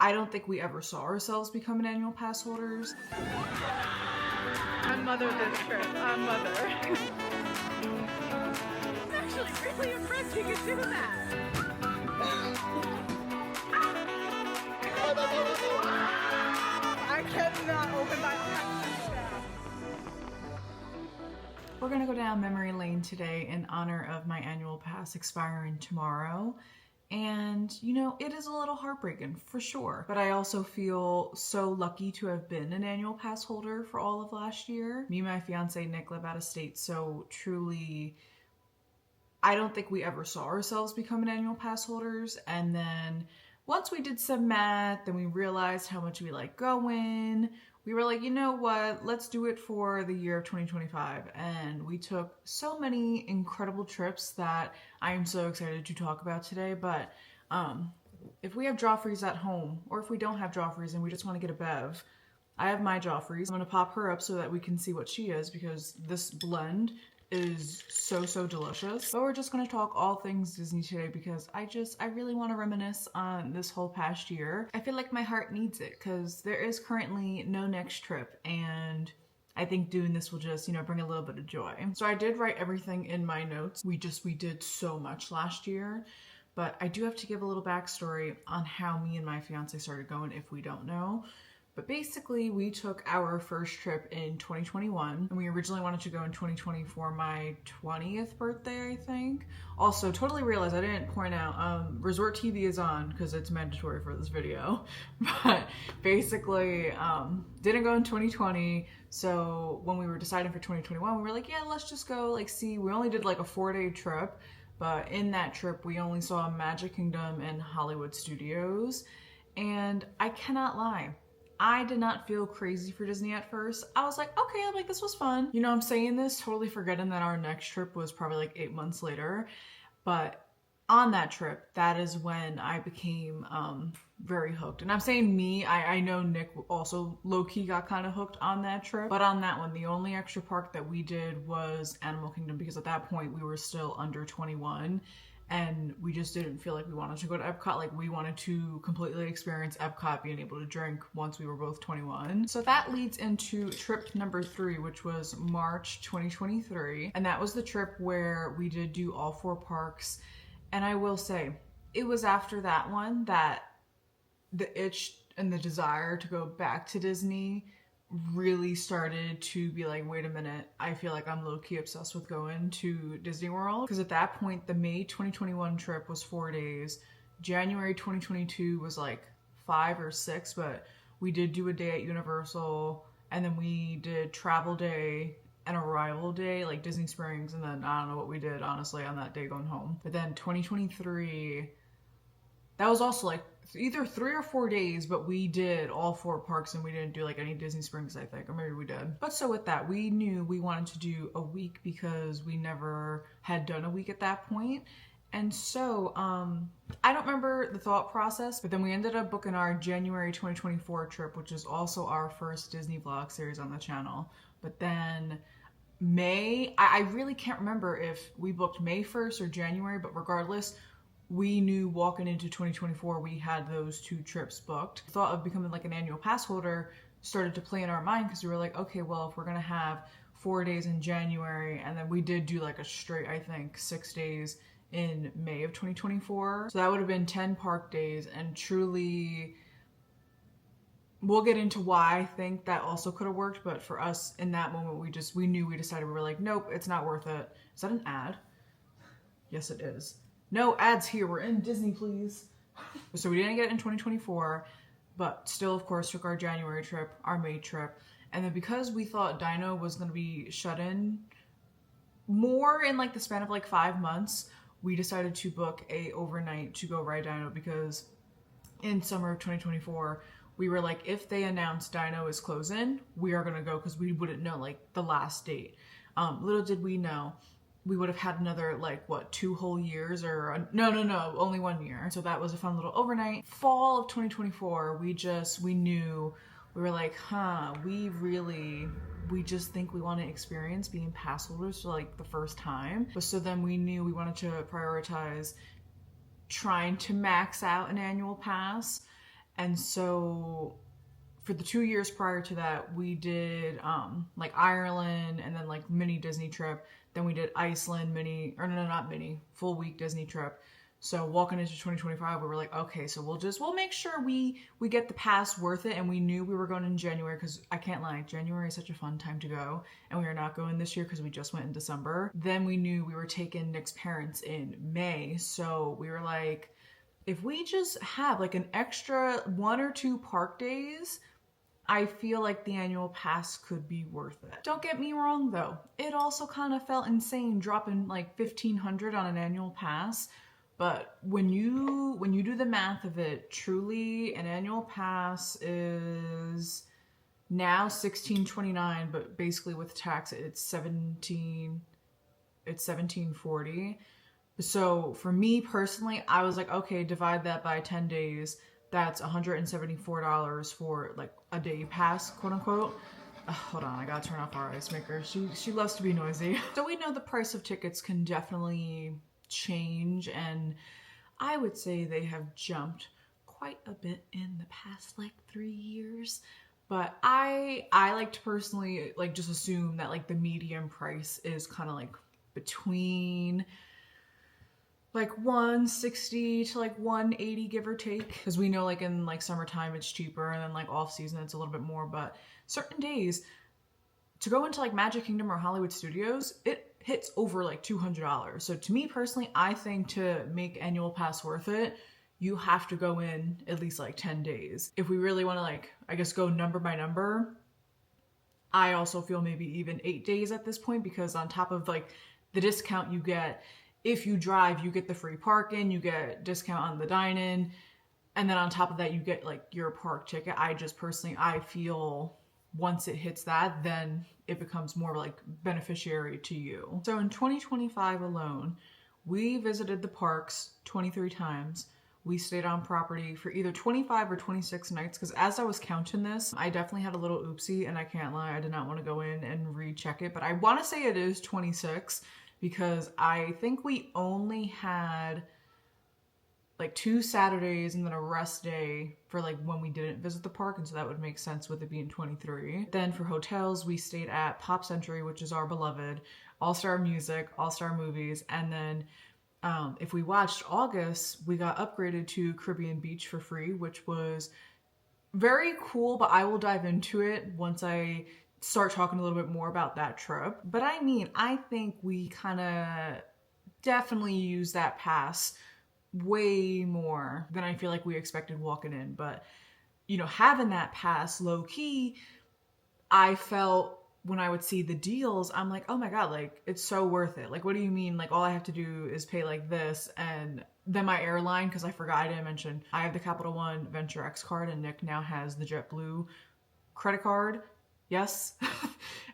I don't think we ever saw ourselves becoming annual pass holders. I mothered this trip. I mother. I'm actually really impressed you could do that. I cannot open my eyes. We're gonna go down memory lane today in honor of my annual pass expiring tomorrow. And you know, it is a little heartbreaking for sure, but I also feel so lucky to have been an annual pass holder for all of last year. Me and my fiance Nick live out of state, so truly I don't think we ever saw ourselves becoming annual pass holders. And then once we did some math and we realized how much we like going, we were like, you know what, let's do it for the year of 2025. And we took so many incredible trips that I am so excited to talk about today. But if we have joffreys at home, or if we don't have joffreys and we just want to get a bev, I have my joffreys. I'm gonna pop her up so that we can see what she is, because this blend is so delicious. But we're just gonna talk all things Disney today because I really want to reminisce on this whole past year. I feel like my heart needs it because there is currently no next trip, and I think doing this will just, you know, bring a little bit of joy. So I did write everything in my notes. We did so much last year, but I do have to give a little backstory on how me and my fiance started going if we don't know. But basically, we took our first trip in 2021, and we originally wanted to go in 2020 for my 20th birthday, I think. Also, totally realized I didn't point out, Resort TV is on because it's mandatory for this video. But basically, didn't go in 2020. So when we were deciding for 2021, we were like, yeah, let's just go, like, see. We only did like a 4-day trip, but in that trip, we only saw Magic Kingdom and Hollywood Studios. And I cannot lie, I did not feel crazy for Disney at first. I was like, okay, I'm like, this was fun. You know, I'm saying this totally forgetting that our next trip was probably like 8 months later. But on that trip, that is when I became very hooked. And I'm saying me, I know Nick also low-key got kind of hooked on that trip. But on that one, the only extra park that we did was Animal Kingdom, because at that point we were still under 21. And we just didn't feel like we wanted to go to Epcot. Like, we wanted to completely experience Epcot, being able to drink once we were both 21. So that leads into trip number 3, which was March 2023. And that was the trip where we did do all 4 parks. And I will say, it was after that one that the itch and the desire to go back to Disney really started to be like, wait a minute, I feel like I'm low-key obsessed with going to Disney World. Because at that point, the May 2021 trip was 4 days. January 2022 was like 5 or 6, but we did do a day at Universal, and then we did travel day and arrival day, like Disney Springs, and then I don't know what we did, honestly, on that day going home. But then 2023, that was also like either 3 or 4 days, but we did all 4 parks and we didn't do like any Disney Springs, I think, or maybe we did. But so with that, we knew we wanted to do a week because we never had done a week at that point. And so I don't remember the thought process, but then we ended up booking our January 2024 trip, which is also our first Disney vlog series on the channel. But then May, I really can't remember if we booked May 1st or January, but regardless, we knew walking into 2024 we had those 2 trips booked. The thought of becoming like an annual pass holder started to play in our mind because we were like, okay, well, if we're gonna have 4 days in January, and then we did do like a straight, I think, 6 days in May of 2024. So that would have been 10 park days, and truly, we'll get into why I think that also could have worked, but for us in that moment, we decided, we were like, nope, it's not worth it. Is that an ad? Yes, it is. No ads here, we're in Disney, please. So we didn't get it in 2024, but still, of course, took our January trip, our May trip. And then because we thought Dino was gonna be shut in more in like the span of like 5 months, we decided to book a overnight to go ride Dino, because in summer of 2024, we were like, if they announce Dino is closing, we are gonna go, because we wouldn't know like the last date. Little did we know, we would have had another, like, what, 2 whole years, or no, only 1 year. So that was a fun little overnight. Fall of 2024, we knew, we were like, we just think we want to experience being pass holders for like the first time. But so then we knew we wanted to prioritize trying to max out an annual pass. And so for the 2 years prior to that, we did like Ireland and then like mini Disney trip. Then we did Iceland mini, or no, not mini, full week Disney trip. So walking into 2025, we were like, okay, so we'll make sure we get the pass worth it. And we knew we were going in January because I can't lie, January is such a fun time to go. And we are not going this year because we just went in December. Then we knew we were taking Nick's parents in May. So we were like, if we just have like an extra 1 or 2 park days, I feel like the annual pass could be worth it. Don't get me wrong though. It also kind of felt insane dropping like $1,500 on an annual pass. But when you do the math of it, truly an annual pass is now $16.29, but basically with tax it's $17.40. So for me personally, I was like, okay, divide that by 10 days. That's $174 for like a day pass, quote unquote. Hold on, I gotta turn off our ice maker. She loves to be noisy. So we know the price of tickets can definitely change, and I would say they have jumped quite a bit in the past like 3 years. But I like to personally like just assume that like the medium price is kind of like between like 160 to like 180, give or take, because we know like in like summertime it's cheaper, and then like off season it's a little bit more. But certain days to go into like Magic Kingdom or Hollywood Studios, it hits over like $200. So to me personally, I think to make annual pass worth it, you have to go in at least like 10 days. If we really want to like, I guess, go number by number, I also feel maybe even 8 days at this point, because on top of like the discount you get, if you drive, you get the free parking, you get discount on the dine-in, and then on top of that, you get like your park ticket. I just personally, I feel once it hits that, then it becomes more like beneficiary to you. So in 2025 alone, we visited the parks 23 times. We stayed on property for either 25 or 26 nights, because as I was counting this, I definitely had a little oopsie, and I can't lie, I did not want to go in and recheck it, but I want to say it is 26, because I think we only had like 2 Saturdays and then a rest day for like when we didn't visit the park, and so that would make sense with it being 23. Then for hotels, we stayed at Pop Century, which is our beloved, All Star Music, All Star Movies, and then if we watched August, we got upgraded to Caribbean Beach for free, which was very cool, but I will dive into it once I start talking a little bit more about that trip. But I mean, I think we kind of definitely used that pass way more than I feel like we expected walking in. But, you know, having that pass low key, I felt when I would see the deals, I'm like, oh my God, like it's so worth it. Like, what do you mean? Like all I have to do is pay like this, and then my airline, because I forgot I didn't mention, I have the Capital One Venture X card, and Nick now has the JetBlue credit card. Yes.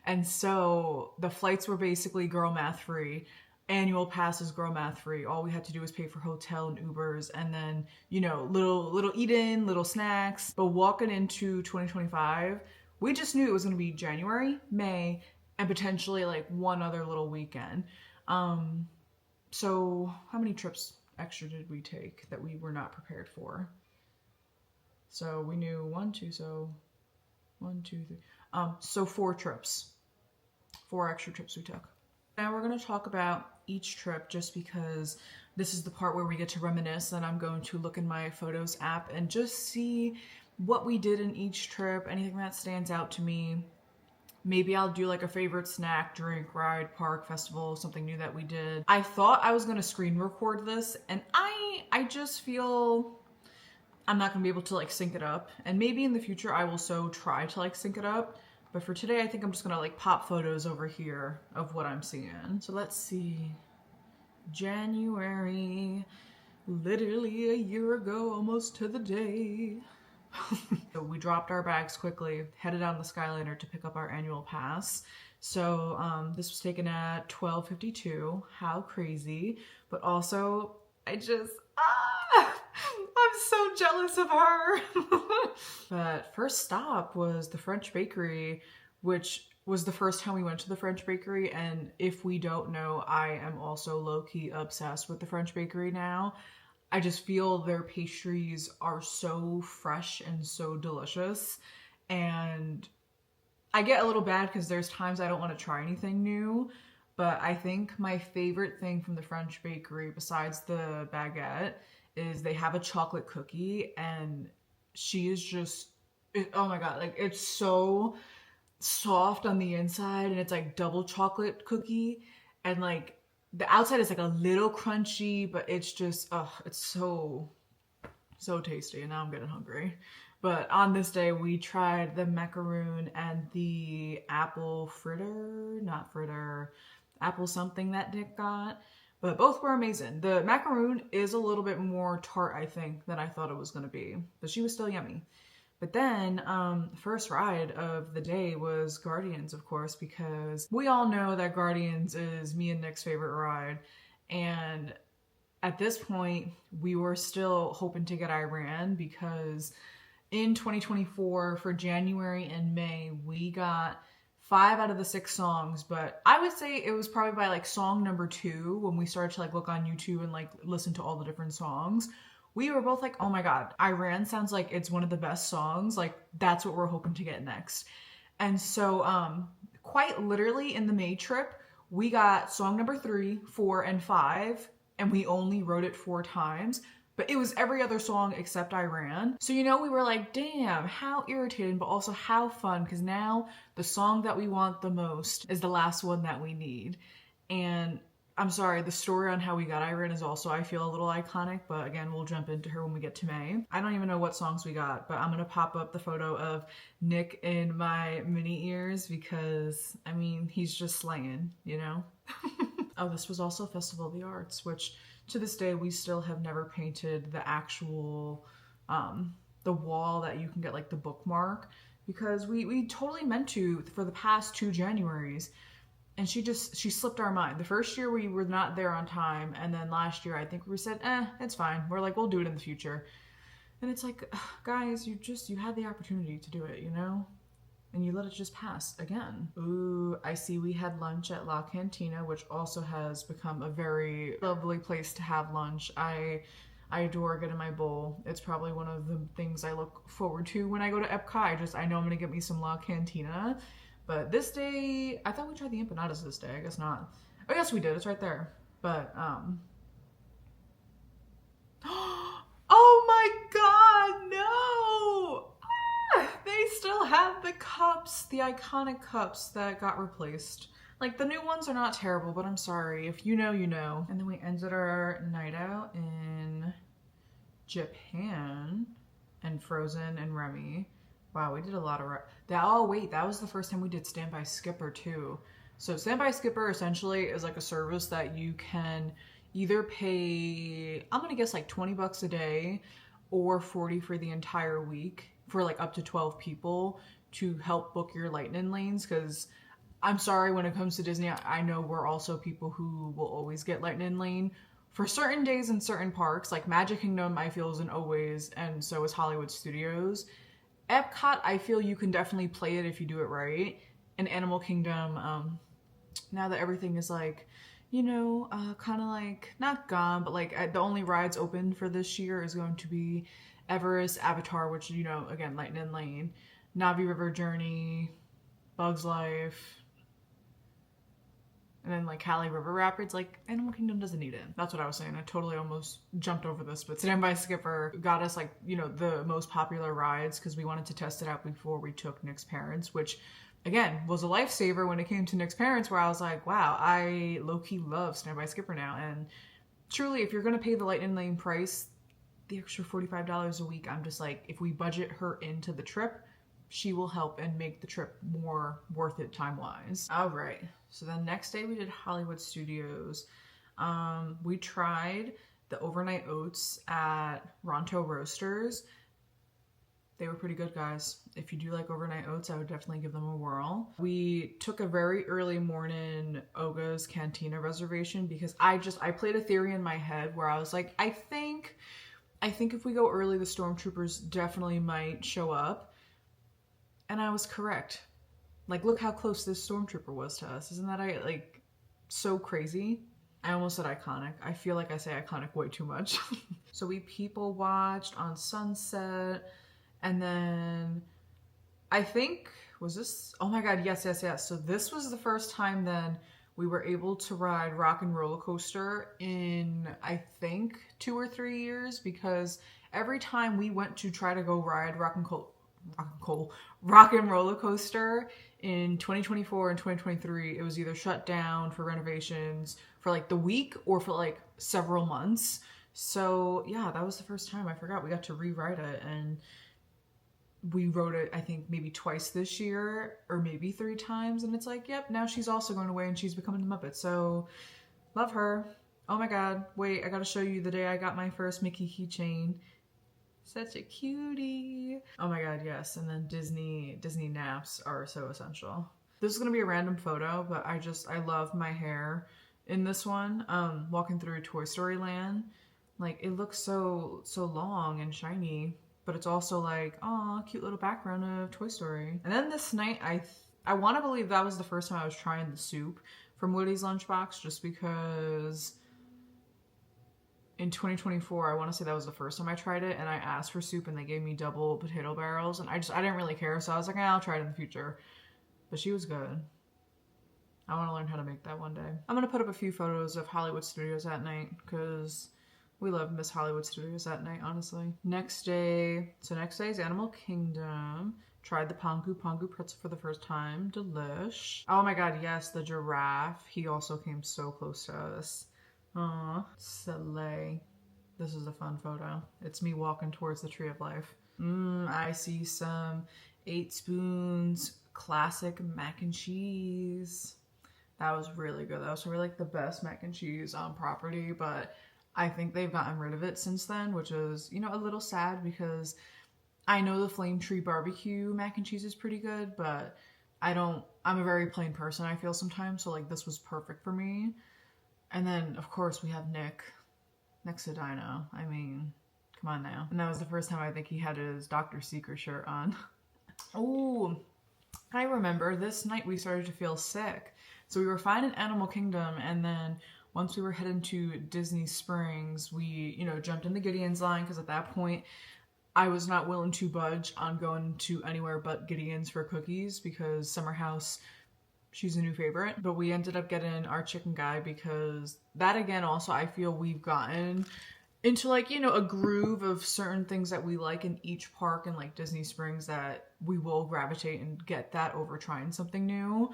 And so the flights were basically girl math free. Annual passes girl math free. All we had to do was pay for hotel and Ubers, and then, you know, little eat in, little snacks. But walking into 2025, we just knew it was going to be January, May, and potentially like one other little weekend. So how many trips extra did we take that we were not prepared for? So we knew 1, 2, so 1, 2, 3. So 4 trips, 4 extra trips we took. Now we're going to talk about each trip, just because this is the part where we get to reminisce, and I'm going to look in my photos app and just see what we did in each trip, anything that stands out to me. Maybe I'll do like a favorite snack, drink, ride, park, festival, something new that we did. I thought I was going to screen record this, and I just feel I'm not going to be able to like sync it up. And maybe in the future I will so try to like sync it up. But for today, I think I'm just gonna like pop photos over here of what I'm seeing. So let's see. January, literally a year ago, almost to the day. So we dropped our bags quickly, headed on the Skyliner to pick up our annual pass. So this was taken at 12:52. How crazy. But also, I'm so jealous of her. But first stop was the French Bakery, which was the first time we went to the French Bakery. And if we don't know, I am also low-key obsessed with the French Bakery now. I just feel their pastries are so fresh and so delicious. And I get a little bad because there's times I don't want to try anything new. But I think my favorite thing from the French bakery, besides the baguette, is they have a chocolate cookie, and she is just, oh my God, like it's so soft on the inside, and it's like double chocolate cookie, and like the outside is like a little crunchy, but it's just, oh, it's so tasty, and now I'm getting hungry. But on this day, we tried the macaroon and the apple fritter, not fritter, apple something that Nick got. But both were amazing. The macaroon is a little bit more tart, I think, than I thought it was going to be. But she was still yummy. But then, first ride of the day was Guardians, of course, because we all know that Guardians is me and Nick's favorite ride. And at this point, we were still hoping to get Iran because in 2024, for January and May, we got 5 out of the 6 songs, but I would say it was probably by like song number 2 when we started to like look on YouTube and like listen to all the different songs. We were both like, oh my God, Iran sounds like it's one of the best songs. Like that's what we're hoping to get next. And so quite literally in the May trip, we got song number 3, 4, and 5, and we only wrote it 4 times. But it was every other song except Iran. So, you know, we were like, damn, how irritating, but also how fun, because now the song that we want the most is the last one that we need. And I'm sorry, the story on how we got Iran is also, I feel, a little iconic, but again, we'll jump into her when we get to May. I don't even know what songs we got, but I'm gonna pop up the photo of Nick in my mini ears because, I mean, he's just slaying, you know? Oh, this was also Festival of the Arts, which to this day, we still have never painted the actual, the wall that you can get like the bookmark, because we totally meant to for the past 2 Januaries, and she slipped our mind. The first year we were not there on time, and then last year I think we said, it's fine. We're like, we'll do it in the future. And it's like, guys, you had the opportunity to do it, you know? And you let it just pass again. Ooh, I see we had lunch at La Cantina, which also has become a very lovely place to have lunch. I adore getting my bowl. It's probably one of the things I look forward to when I go to Epcot. I know I'm gonna get me some La Cantina. But this day, I thought we tried the empanadas this day. I guess not. Oh, yes, we did. It's right there. But, oh my God, no! They still have the cups, the iconic cups that got replaced. Like, the new ones are not terrible, but I'm sorry. If you know, you know. And then we ended our night out in Japan and Frozen and Remy. Wow, we did a lot of... Oh, wait, that was the first time we did Standby Skipper, too. So Standby Skipper essentially is like a service that you can either pay, I'm gonna guess like 20 bucks a day or 40 for the entire week for like up to 12 people to help book your lightning lanes. Because I'm sorry, when it comes to Disney, I know we're also people who will always get lightning lane for certain days in certain parks. Like Magic Kingdom, I feel, isn't always, and so is Hollywood Studios. Epcot, I feel you can definitely play it if you do it right. And Animal Kingdom, now that everything is like, you know, kind of like, not gone, but like the only rides open for this year is going to be Everest, Avatar, which, you know, again, Lightning Lane, Navi River Journey, Bugs Life, and then like Cali River Rapids. Like, Animal Kingdom doesn't need it. That's what I was saying. I totally almost jumped over this, but Standby Skipper got us like, you know, the most popular rides because we wanted to test it out before we took Nick's parents, which again was a lifesaver when it came to Nick's parents, where I was like, wow, I low-key love Standby Skipper now. And truly, if you're going to pay the Lightning Lane price, the extra $45 a week, I'm just like, if we budget her into the trip, she will help and make the trip more worth it time-wise. All right, so then next day we did Hollywood Studios. We tried the overnight oats at Ronto Roasters. They were pretty good, guys. If you do like overnight oats, I would definitely give them a whirl. We took a very early morning Oga's Cantina reservation because I played a theory in my head where I was like, I think if we go early, the stormtroopers definitely might show up. And I was correct. Like, look how close this stormtrooper was to us. Isn't that like so crazy? I almost said iconic. I feel like I say iconic way too much. So we people watched on Sunset, and then I think, was this, oh my god, yes. So this was the first time then we were able to ride Rock and Roller Coaster in, I think, 2 or 3 years, because every time we went to try to go ride Rock and Roller Coaster in 2024 and 2023, it was either shut down for renovations for like the week or for like several months. So yeah, that was the first time. I forgot we got to rewrite it, and we rode it, I think, maybe twice this year, or maybe 3 times, and it's like, yep, now she's also going away and she's becoming a Muppet, so love her. Oh my god, wait, I gotta show you the day I got my first Mickey keychain. Such a cutie. Oh my god, yes. And then Disney naps are so essential. This is gonna be a random photo, but I love my hair in this one. Walking through Toy Story Land. Like, it looks so long and shiny, but it's also like, aw, cute little background of Toy Story. And then this night, I want to believe that was the first time I was trying the soup from Woody's Lunchbox, just because in 2024, I want to say that was the first time I tried it, and I asked for soup and they gave me double potato barrels, and I didn't really care, so I was like, I'll try it in the future. But she was good. I want to learn how to make that one day. I'm going to put up a few photos of Hollywood Studios at night, because we love Miss Hollywood Studios at night, honestly. Next day is Animal Kingdom. Tried the Pongu pretzel for the first time. Delish. Oh my god, yes, the giraffe. He also came so close to us. Aw, Soleil. This is a fun photo. It's me walking towards the Tree of Life. I see some 8 Spoons classic mac and cheese. That was really good. That was probably like the best mac and cheese on property, but I think they've gotten rid of it since then, which is, you know, a little sad, because I know the Flame Tree barbecue mac and cheese is pretty good, but I'm a very plain person, I feel sometimes, so like this was perfect for me. And then, of course, we have Nick next to Dino. I mean, come on now. And that was the first time I think he had his Dr. Seeker shirt on. Oh, I remember this night we started to feel sick. So we were fine in Animal Kingdom, and then once we were heading to Disney Springs, we, you know, jumped in the Gideon's line, because at that point, I was not willing to budge on going to anywhere but Gideon's for cookies, because Summer House, she's a new favorite. But we ended up getting our chicken guy, because that, again, also I feel we've gotten into, like, you know, a groove of certain things that we like in each park, and like Disney Springs, that we will gravitate and get that over trying something new.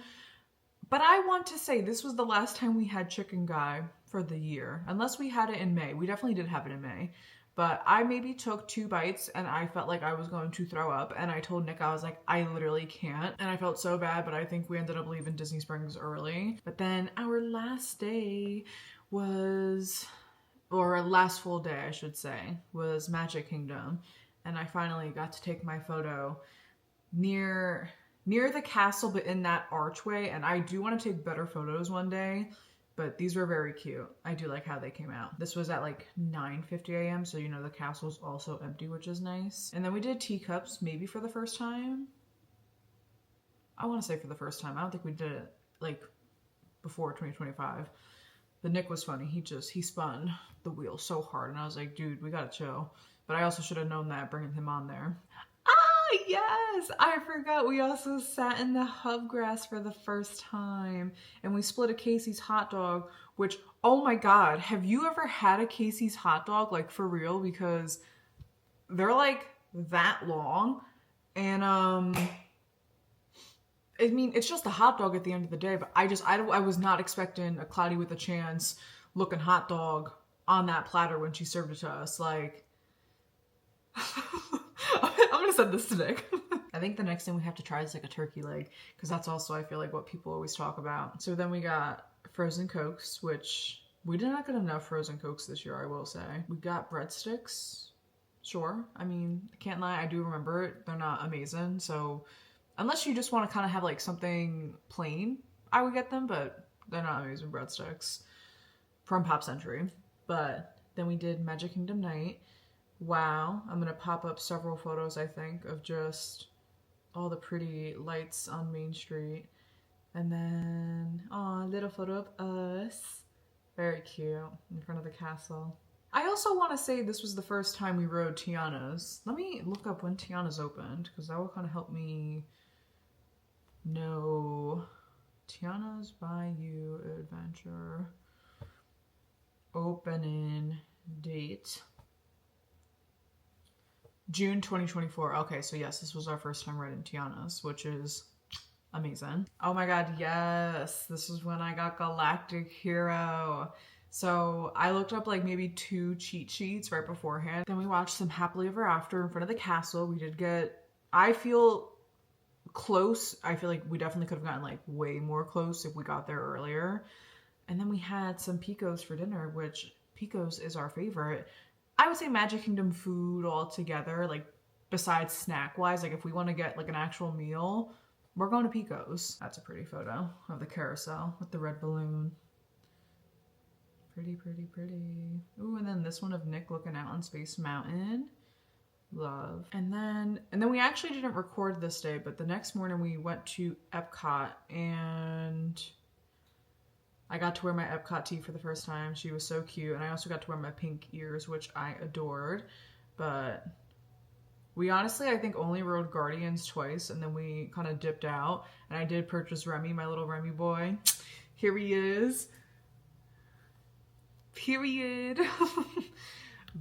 But I want to say this was the last time we had chicken guy for the year, unless we had it in May. We definitely did have it in May. But I maybe took 2 bites and I felt like I was going to throw up. And I told Nick, I was like, I literally can't. And I felt so bad, but I think we ended up leaving Disney Springs early. But then our last day was, or last full day, I should say, was Magic Kingdom. And I finally got to take my photo near the castle, but in that archway. And I do want to take better photos one day. But these were very cute. I do like how they came out. This was at like 9:50 a.m. So, you know, the castle's also empty, which is nice. And then we did teacups, maybe for the first time. I want to say for the first time. I don't think we did it like before 2025. But Nick was funny. He spun the wheel so hard. And I was like, dude, we gotta chill. But I also should have known that bringing him on there. Yes, I forgot. We also sat in the hub grass for the first time, and we split a Casey's hot dog, which, oh my god, have you ever had a Casey's hot dog, like, for real? Because they're like that long, and I mean, it's just a hot dog at the end of the day, but I was not expecting a Cloudy with a Chance looking hot dog on that platter when she served it to us. Like, I'm gonna send this to Nick. I think the next thing we have to try is like a turkey leg, because that's also, I feel like, what people always talk about. So then we got frozen Cokes, which we did not get enough frozen Cokes this year, I will say. We got breadsticks. Sure. I mean, I can't lie, I do remember it. They're not amazing, so unless you just want to kind of have like something plain, I would get them, but they're not amazing breadsticks from Pop Century. But then we did Magic Kingdom night. Wow, I'm gonna pop up several photos, I think, of just all the pretty lights on Main Street. And then, a little photo of us. Very cute in front of the castle. I also want to say this was the first time we rode Tiana's. Let me look up when Tiana's opened because that will kind of help me know. Tiana's Bayou Adventure opening date. June 2024. Okay, so yes, this was our first time riding Tiana's, which is amazing. Oh my god, yes. This is when I got Galactic Hero. So I looked up like maybe 2 cheat sheets right beforehand. Then we watched some Happily Ever After in front of the castle. We did get, I feel close. I feel like we definitely could have gotten like way more close if we got there earlier. And then we had some picos for dinner, which picos is our favorite. I would say Magic Kingdom food altogether, like besides snack wise, like if we want to get like an actual meal, we're going to Pico's. That's a pretty photo of the carousel with the red balloon. Pretty, pretty, pretty. Ooh, and then this one of Nick looking out on Space Mountain. Love. And then we actually didn't record this day, but the next morning we went to Epcot and I got to wear my Epcot tee for the first time. She was so cute. And I also got to wear my pink ears, which I adored. But we honestly, I think, only rode Guardians twice, and then we kind of dipped out. And I did purchase Remy, my little Remy boy. Here he is. Period.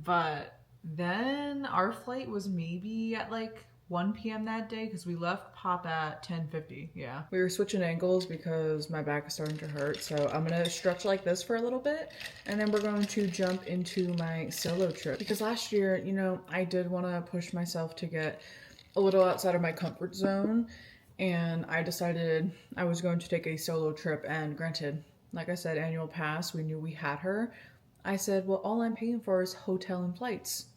But then our flight was maybe at like 1 p.m. that day because we left Pop at 10:50. Yeah. We were switching angles because my back is starting to hurt. So I'm going to stretch like this for a little bit. And then we're going to jump into my solo trip. Because last year, you know, I did want to push myself to get a little outside of my comfort zone. And I decided I was going to take a solo trip. And granted, like I said, annual pass, we knew we had her. I said, well, all I'm paying for is hotel and flights.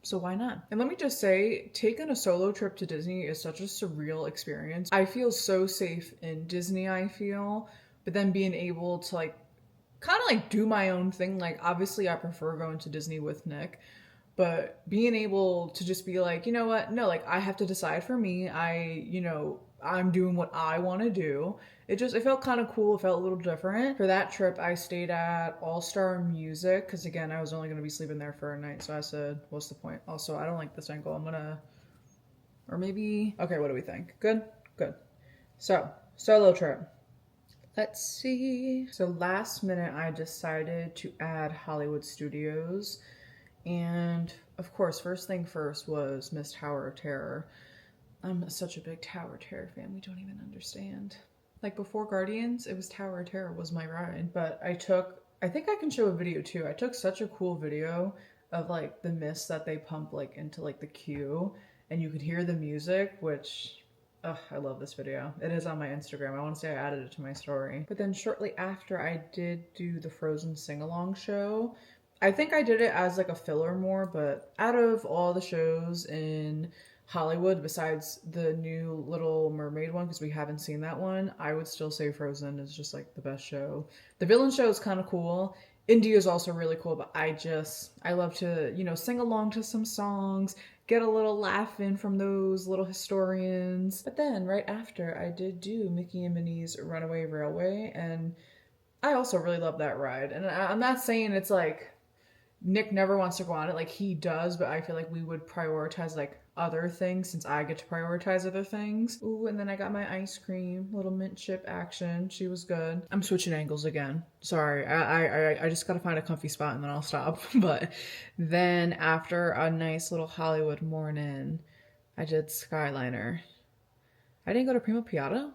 So why not? And let me just say, taking a solo trip to Disney is such a surreal experience. I feel so safe in Disney, I feel, but then being able to like, kind of like do my own thing. Like, obviously I prefer going to Disney with Nick, but being able to just be like, you know what? No, like I have to decide for me. I'm doing what I want to do. It felt kind of cool. It felt a little different. For that trip, I stayed at All Star Music because again, I was only going to be sleeping there for a night. So I said, what's the point? Also, I don't like this angle. Or maybe, okay, what do we think? Good? Good. So, solo trip. Let's see. So last minute, I decided to add Hollywood Studios. And of course, first thing first was Miss Tower of Terror. I'm such a big Tower of Terror fan. We don't even understand. Like before Guardians, it was Tower of Terror was my ride. But I think I can show a video too. I took such a cool video of like the mist that they pump like into like the queue. And you could hear the music, which, I love this video. It is on my Instagram. I want to say I added it to my story. But then shortly after, I did do the Frozen sing-along show. I think I did it as like a filler more, but out of all the shows in Hollywood, besides the new Little Mermaid one, because we haven't seen that one, I would still say Frozen is just like the best show. The villain show is kind of cool. India is also really cool, but I love to, sing along to some songs, get a little laugh in from those little historians. But then right after, I did do Mickey and Minnie's Runaway Railway, and I also really love that ride. And I'm not saying it's like Nick never wants to go on it, like he does, but I feel like we would prioritize like other things since I get to prioritize other things. Ooh, and then I got my ice cream, little mint chip action. She was good. I'm switching angles again. Sorry, I just gotta find a comfy spot and then I'll stop. But then after a nice little Hollywood morning, I did Skyliner. I didn't go to Primo Piatto?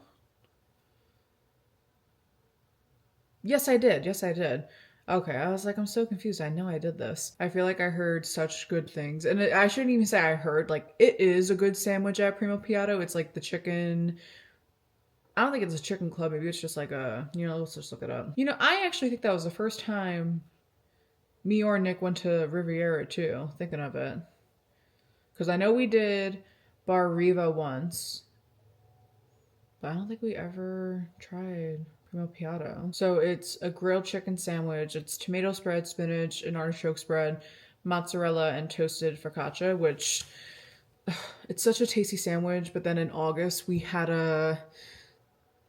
Yes, I did. Yes, I did. Okay, I was like, I'm so confused. I know I did this. I feel like I heard such good things. And I shouldn't even say I heard. Like, it is a good sandwich at Primo Piatto. It's like the chicken... I don't think it's a chicken club. Maybe it's just like a... let's just look it up. I actually think that was the first time me or Nick went to Riviera, too. Thinking of it. Because I know we did Bar Riva once. But I don't think we ever tried Primo Piatto. So it's a grilled chicken sandwich. It's tomato spread, spinach, and artichoke spread, mozzarella, and toasted focaccia, which it's such a tasty sandwich. But then in August, we had a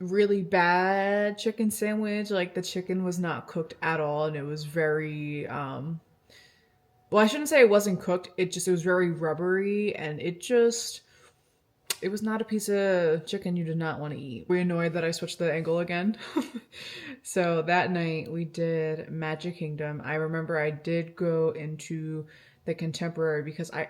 really bad chicken sandwich. Like the chicken was not cooked at all, and it was very well, I shouldn't say it wasn't cooked. It was very rubbery, and it was not a piece of chicken you did not want to eat. Were you annoyed that I switched the angle again? So that night we did Magic Kingdom. I remember I did go into the Contemporary because I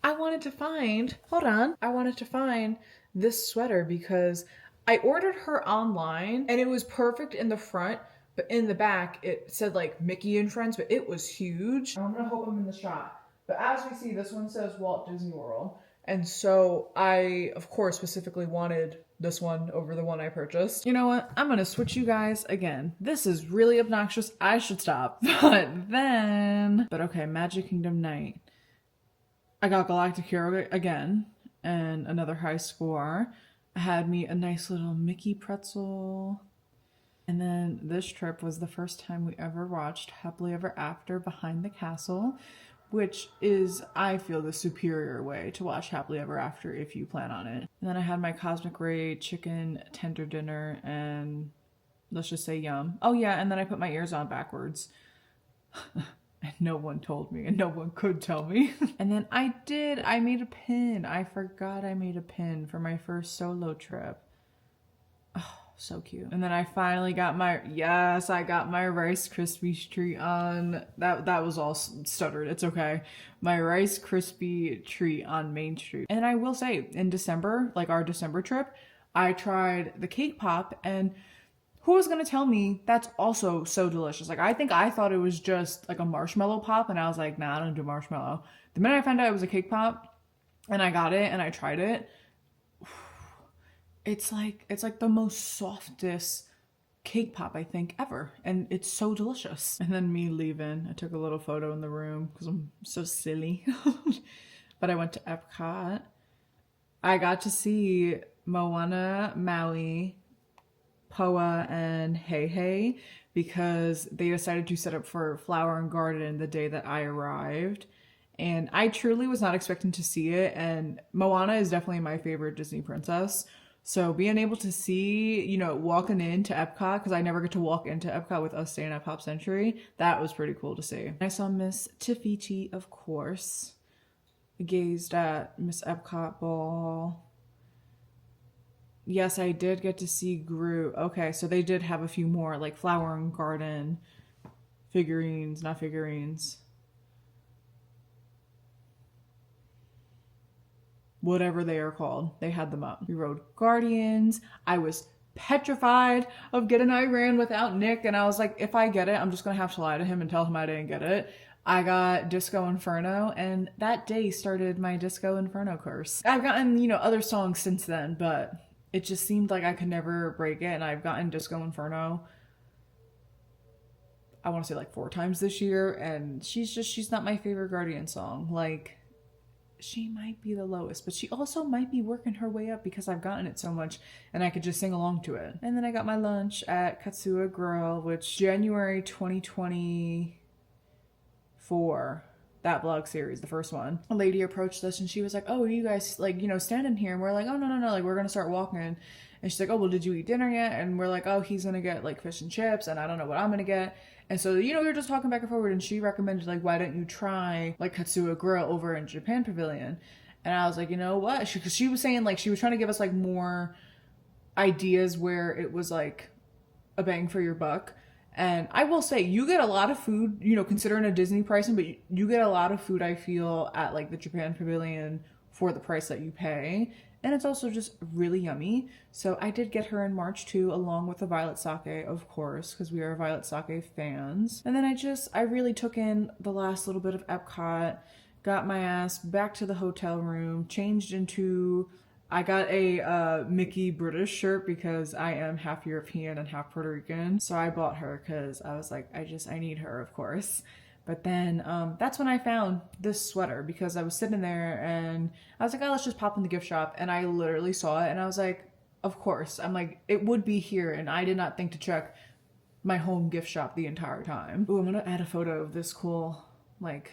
wanted to find, hold on, I wanted to find this sweater because I ordered her online and it was perfect in the front, but in the back it said like Mickey and Friends, but it was huge. I'm gonna hope I'm in the shot. But as we see, this one says Walt Disney World. And so I, of course, specifically wanted this one over the one I purchased. You know what? I'm gonna switch you guys again. This is really obnoxious. I should stop. But okay, Magic Kingdom night. I got Galactic Hero again and another high score. I had me a nice little Mickey pretzel. And then this trip was the first time we ever watched Happily Ever After Behind the Castle, which is, I feel, the superior way to watch Happily Ever After if you plan on it. And then I had my Cosmic Ray chicken tender dinner and let's just say yum. Oh yeah, and then I put my ears on backwards. And no one told me and no one could tell me. And then I made a pin. I forgot I made a pin for my first solo trip. Oh, so cute. And then I finally got I got my Rice Krispies treat on. That was all stuttered. It's okay. My Rice Krispie treat on Main Street. And I will say, in December, like our December trip, I tried the cake pop, and who was gonna tell me that's also so delicious? Like, I thought it was just like a marshmallow pop, and I was like, nah, I don't do marshmallow. The minute I found out it was a cake pop, and I got it and I tried it, it's like the most softest cake pop I think ever, and it's so delicious. And then me leaving, I took a little photo in the room because I'm so silly. But I went to Epcot. I got to see Moana, Maui, Poa, and Hey Hey because they decided to set up for Flower and Garden the day that I arrived. And I truly was not expecting to see it, and Moana is definitely my favorite Disney princess. So being able to see, you know, walking into Epcot, because I never get to walk into Epcot with us staying at Pop Century, that was pretty cool to see. I saw Miss Te-Fiti, of course. I gazed at Miss Epcot Ball. Yes, I did get to see Groot. Okay, so they did have a few more, like Flower and Garden figurines, not figurines. Whatever they are called, they had them up. We rode Guardians. I was petrified of getting Iran without Nick, and I was like, if I get it, I'm just gonna have to lie to him and tell him I didn't get it. I got Disco Inferno, and that day started my Disco Inferno curse. I've gotten, you know, other songs since then, but it just seemed like I could never break it, and I've gotten Disco Inferno, I want to say like 4 times this year, and she's not my favorite Guardian song. Like, she might be the lowest, but she also might be working her way up because I've gotten it so much and I could just sing along to it. And then I got my lunch at Katsuya Grill, which January 2024, that vlog series, the first one, a lady approached us and she was like, oh, are you guys like, you know, standing here? And we're like, oh, no, like we're gonna start walking. And she's like, oh, well, did you eat dinner yet? And we're like, oh, he's gonna get like fish and chips and I don't know what I'm gonna get. And so, you know, we were just talking back and forward, and she recommended, like, why don't you try, like, Katsuya Grill over in Japan Pavilion? And I was like, you know what? Because she was saying, like, she was trying to give us, like, more ideas where it was, like, a bang for your buck. And I will say, you get a lot of food, you know, considering a Disney pricing, but you get a lot of food, I feel, at, like, the Japan Pavilion for the price that you pay. And it's also just really yummy. So I did get her in March too, along with the Violet Sake, of course, because we are Violet Sake fans. And then I really took in the last little bit of Epcot, got my ass back to the hotel room, changed into, I got a Mickey British shirt because I am half European and half Puerto Rican. So I bought her because I was like, I need her, of course. But then that's when I found this sweater because I was sitting there and I was like, oh, let's just pop in the gift shop. And I literally saw it and I was like, of course. I'm like, it would be here. And I did not think to check my home gift shop the entire time. Ooh, I'm gonna add a photo of this cool, like,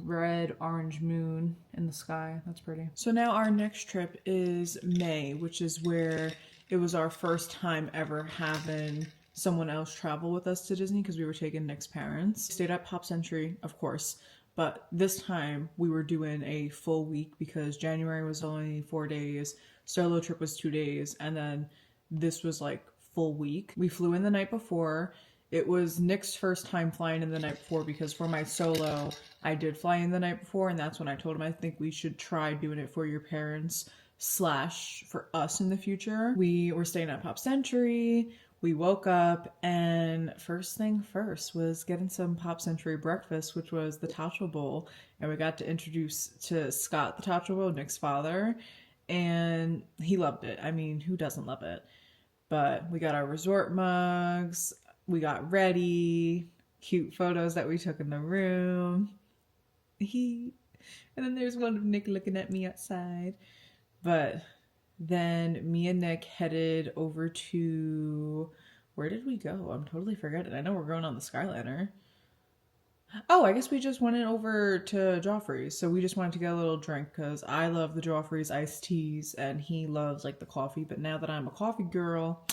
red orange moon in the sky. That's pretty. So now our next trip is May, which is where it was our first time ever having someone else travel with us to Disney because we were taking Nick's parents. Stayed at Pop Century, of course, but this time we were doing a full week because January was only 4 days, solo trip was 2 days, and then this was like full week. We flew in the night before. It was Nick's first time flying in the night before because for my solo, I did fly in the night before, and that's when I told him I think we should try doing it for your parents / for us in the future. We were staying at Pop Century. We woke up, and first thing first was getting some Pop Century breakfast, which was the Tacho Bowl, and we got to introduce to Scott the Tacho Bowl, Nick's father, and he loved it. I mean, who doesn't love it? But we got our resort mugs, we got ready, cute photos that we took in the room. And then there's one of Nick looking at me outside. But then me and Nick headed over to, where did we go? I'm totally forgetting. I know we're going on the Skyliner. Oh, I guess we just went over to Joffrey's. So we just wanted to get a little drink because I love the Joffrey's iced teas and he loves like the coffee. But now that I'm a coffee girl,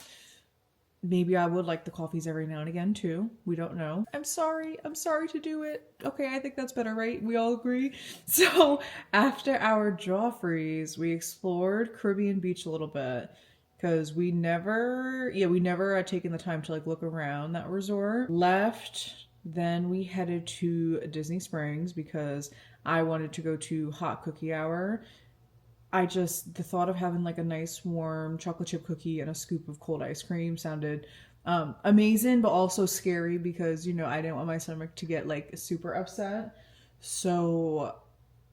maybe I would like the coffees every now and again too. We don't know. I'm sorry to do it. Okay, I think that's better, right? We all agree. So after our Joffrey's, we explored Caribbean Beach a little bit because we never had taken the time to like look around that resort. Left, then we headed to Disney Springs because I wanted to go to Hot Cookie Hour. The thought of having like a nice warm chocolate chip cookie and a scoop of cold ice cream sounded amazing, but also scary because, you know, I didn't want my stomach to get like super upset. So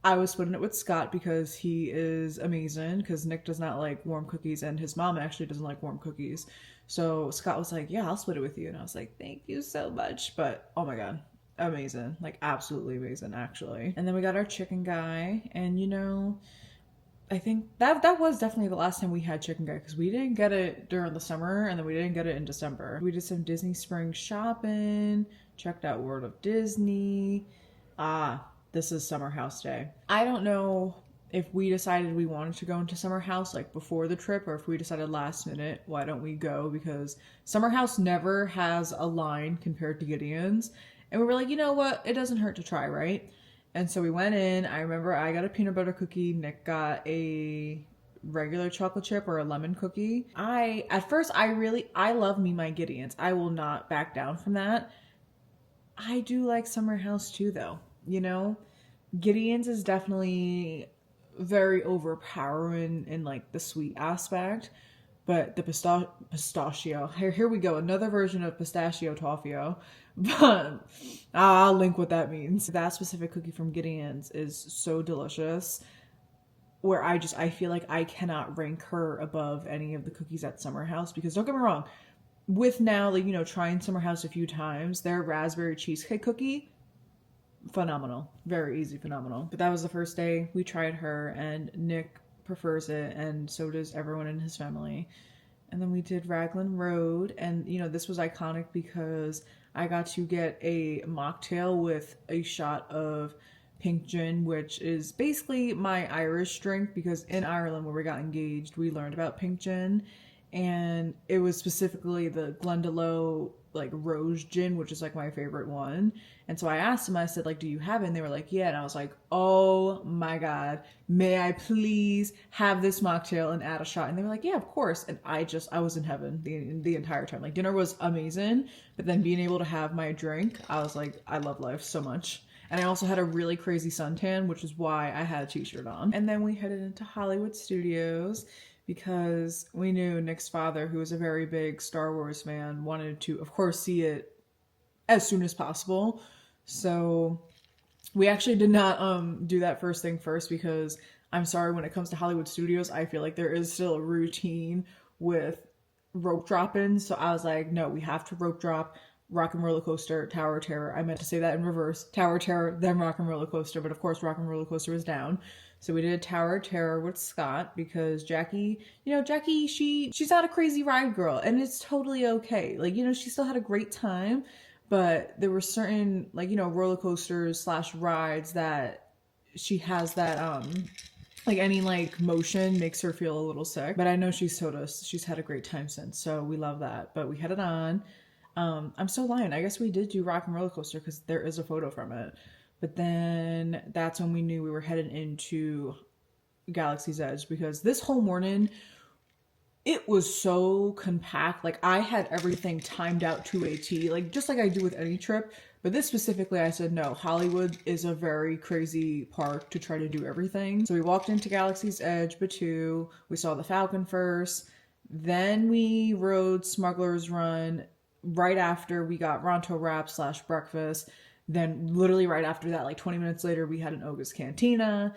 I was splitting it with Scott because he is amazing because Nick does not like warm cookies and his mom actually doesn't like warm cookies. So Scott was like, yeah, I'll split it with you. And I was like, thank you so much. But oh my God, amazing. Like absolutely amazing actually. And then we got our chicken guy and, you know, I think that was definitely the last time we had chicken guy because we didn't get it during the summer and then we didn't get it in December. We did some Disney Springs shopping, checked out World of Disney. This is Summer House Day. I don't know if we decided we wanted to go into Summer House like before the trip or if we decided last minute, why don't we go? Because Summer House never has a line compared to Gideon's. And we were like, you know what? It doesn't hurt to try, right? And so we went in. I remember I got a peanut butter cookie. Nick got a regular chocolate chip or a lemon cookie. At first, I love me my Gideon's. I will not back down from that. I do like Summer House too, though. You know, Gideon's is definitely very overpowering in like the sweet aspect. But the pistachio, here we go, another version of pistachio toffee. But I'll link what that means. That specific cookie from Gideon's is so delicious where I feel like I cannot rank her above any of the cookies at Summer House because don't get me wrong, with now, like, you know, trying Summer House a few times, their raspberry cheesecake cookie, phenomenal, very easy, phenomenal. But that was the first day we tried her and Nick prefers it and so does everyone in his family. And then we did Raglan Road and you know this was iconic because I got to get a mocktail with a shot of pink gin, which is basically my Irish drink because in Ireland where we got engaged we learned about pink gin and it was specifically the Glendalough like rose gin, which is like my favorite one. And so I asked them, I said like, do you have it? And they were like, yeah. And I was like, oh my God, may I please have this mocktail and add a shot? And they were like, yeah, of course. And I was in heaven the entire time. Like dinner was amazing, but then being able to have my drink, I was like, I love life so much. And I also had a really crazy suntan, which is why I had a t-shirt on. And then we headed into Hollywood Studios because we knew Nick's father, who was a very big Star Wars fan, wanted to, of course, see it as soon as possible. So we actually did not do that first thing first because I'm sorry, when it comes to Hollywood Studios, I feel like there is still a routine with rope dropping. So I was like, no, we have to rope drop Rock and Roller Coaster, Tower of Terror. I meant to say that in reverse. Tower of Terror, then Rock and Roller Coaster. But of course, Rock and Roller Coaster was down. So we did Tower of Terror with Scott because Jackie, she's not a crazy ride girl. And it's totally okay. Like, you know, she still had a great time. But there were certain, like, you know, roller coasters / rides that she has that Like any like motion makes her feel a little sick. But I know she's told us she's had a great time since, so we love that. But we had it on. I'm still lying. I guess we did do Rock and Roller Coaster because there is a photo from it. But then that's when we knew we were headed into Galaxy's Edge, because this whole morning it was so compact. Like I had everything timed out to a T, like just like I do with any trip. But this specifically, I said, no, Hollywood is a very crazy park to try to do everything. So we walked into Galaxy's Edge, Batu. We saw the Falcon first. Then we rode Smuggler's Run. Right after, we got Ronto Wrap / breakfast. Then literally right after that, like 20 minutes later, we had an Oga's Cantina.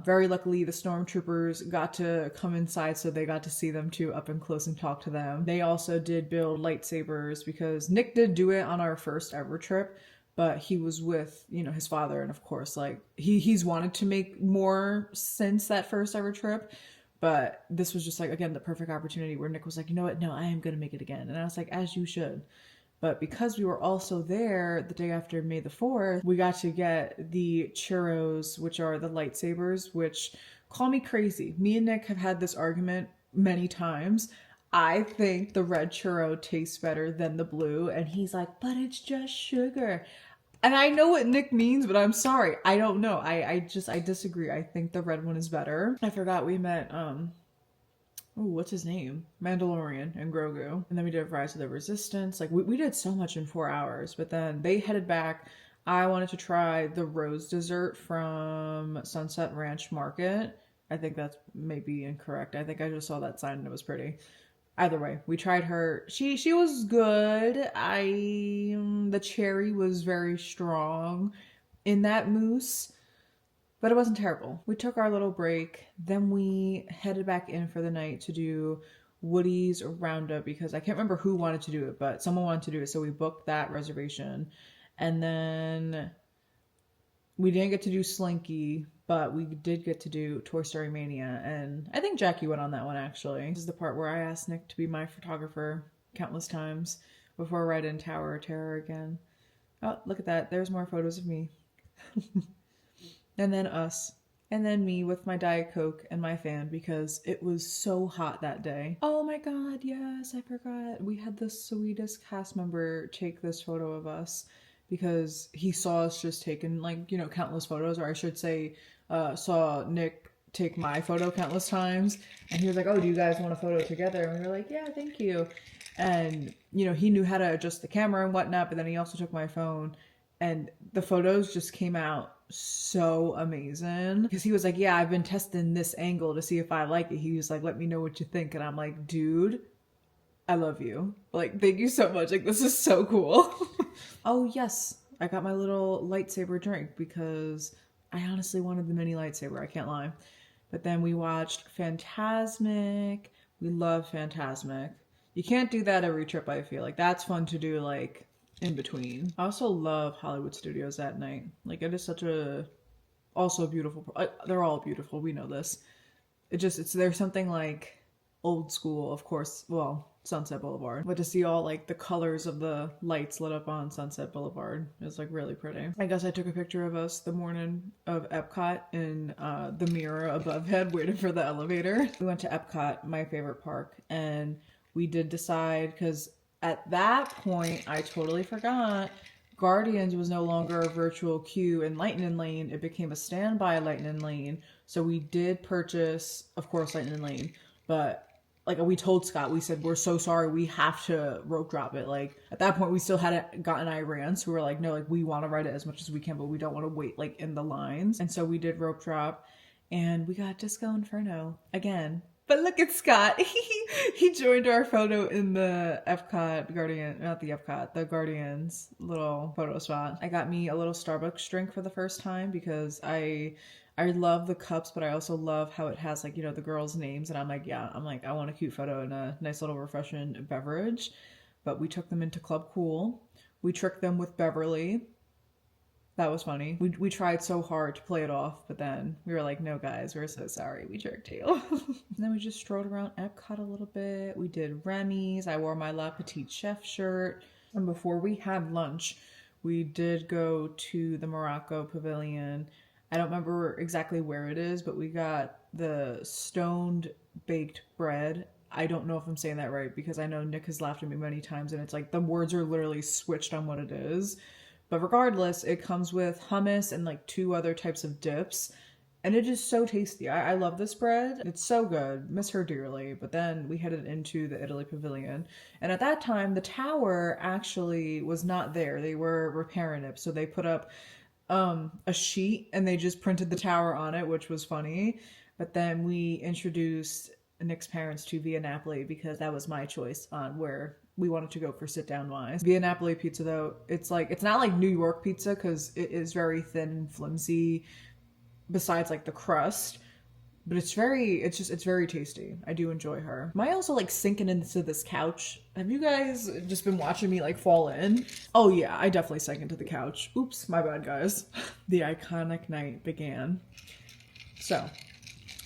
Very luckily, the stormtroopers got to come inside, so they got to see them too up and close and talk to them. They also did build lightsabers because Nick did do it on our first ever trip, but he was with, you know, his father, and of course, like he's wanted to make more since that first ever trip. But this was just like, again, the perfect opportunity where Nick was like, you know what? No, I am going to make it again. And I was like, as you should. But because we were also there the day after May the 4th, we got to get the churros, which are the lightsabers, which, call me crazy. Me and Nick have had this argument many times. I think the red churro tastes better than the blue. And he's like, but it's just sugar. And I know what Nick means, but I'm sorry. I don't know. I disagree. I think the red one is better. I forgot we met, what's his name? Mandalorian and Grogu. And then we did Rise of the Resistance. Like, we did so much in 4 hours. But then they headed back. I wanted to try the rose dessert from Sunset Ranch Market. I think that's maybe incorrect. I think I just saw that sign and it was pretty. Either way, we tried her. She was good. The cherry was very strong in that mousse. But it wasn't terrible. We took our little break. Then we headed back in for the night to do Woody's Roundup because I can't remember who wanted to do it, but someone wanted to do it. So we booked that reservation. And then we didn't get to do Slinky, but we did get to do Toy Story Mania. And I think Jackie went on that one, actually. This is the part where I asked Nick to be my photographer countless times before Ride in Tower of Terror again. Oh, look at that. There's more photos of me. And then us. And then me with my Diet Coke and my fan because it was so hot that day. Oh my god, yes, I forgot. We had the sweetest cast member take this photo of us because he saw us just taking, like, you know, countless photos, or I should say, saw Nick take my photo countless times. And he was like, oh, do you guys want a photo together? And we were like, yeah, thank you. And, you know, he knew how to adjust the camera and whatnot, but then he also took my phone. And the photos just came out so amazing because he was like, yeah, I've been testing this angle to see if I like it. He was like, let me know what you think. And I'm like, dude, I love you. Like, thank you so much. Like, this is so cool. Oh yes, I got my little lightsaber drink because I honestly wanted the mini lightsaber. I can't lie. But then we watched Fantasmic. We love Fantasmic. You can't do that every trip, I feel like. That's fun to do, like, in between. I also love Hollywood Studios at night. Like, it is such a also beautiful. They're all beautiful. We know this. There's something like old school, of course. Well, Sunset Boulevard, but to see all like the colors of the lights lit up on Sunset Boulevard is like really pretty. I guess I took a picture of us the morning of Epcot in the mirror above head waiting for the elevator. We went to Epcot, my favorite park, and we did decide because at that point, I totally forgot, Guardians was no longer a virtual queue in Lightning Lane. It became a standby Lightning Lane. So we did purchase, of course, Lightning Lane. But, like, we told Scott, we said, we're so sorry, we have to rope drop it. Like, at that point, we still hadn't gotten Iran. So we were like, no, like, we want to ride it as much as we can, but we don't want to wait, like, in the lines. And so we did rope drop. And we got Disco Inferno again. But look at Scott. He joined our photo in the Epcot the Guardians little photo spot. I got me a little Starbucks drink for the first time because I love the cups, but I also love how it has, like, you know, the girls' names. And I'm like, I want a cute photo and a nice little refreshing beverage. But we took them into Club Cool. We tricked them with Beverly. That was funny. We tried so hard to play it off, but then we were like, no, guys, we're so sorry. We tricked you. And then we just strolled around Epcot a little bit. We did Remy's. I wore my La Petite Chef shirt. And before we had lunch, we did go to the Morocco Pavilion. I don't remember exactly where it is, but we got the stoned baked bread. I don't know if I'm saying that right because I know Nick has laughed at me many times and it's like the words are literally switched on what it is. But regardless, it comes with hummus and like 2 other types of dips. And it is so tasty. I love this bread. It's so good. Miss her dearly. But then we headed into the Italy Pavilion. And at that time, the tower actually was not there. They were repairing it. So they put up a sheet and they just printed the tower on it, which was funny. But then we introduced Nick's parents to Via Napoli because that was my choice on where we wanted to go for sit down wise. Via Napoli pizza though, it's not like New York pizza because it is very thin and flimsy besides like the crust, but it's very tasty. I do enjoy her. Am I also like sinking into this couch? Have you guys just been watching me like fall in? Oh yeah, I definitely sank into the couch. Oops, my bad guys. The iconic night began. So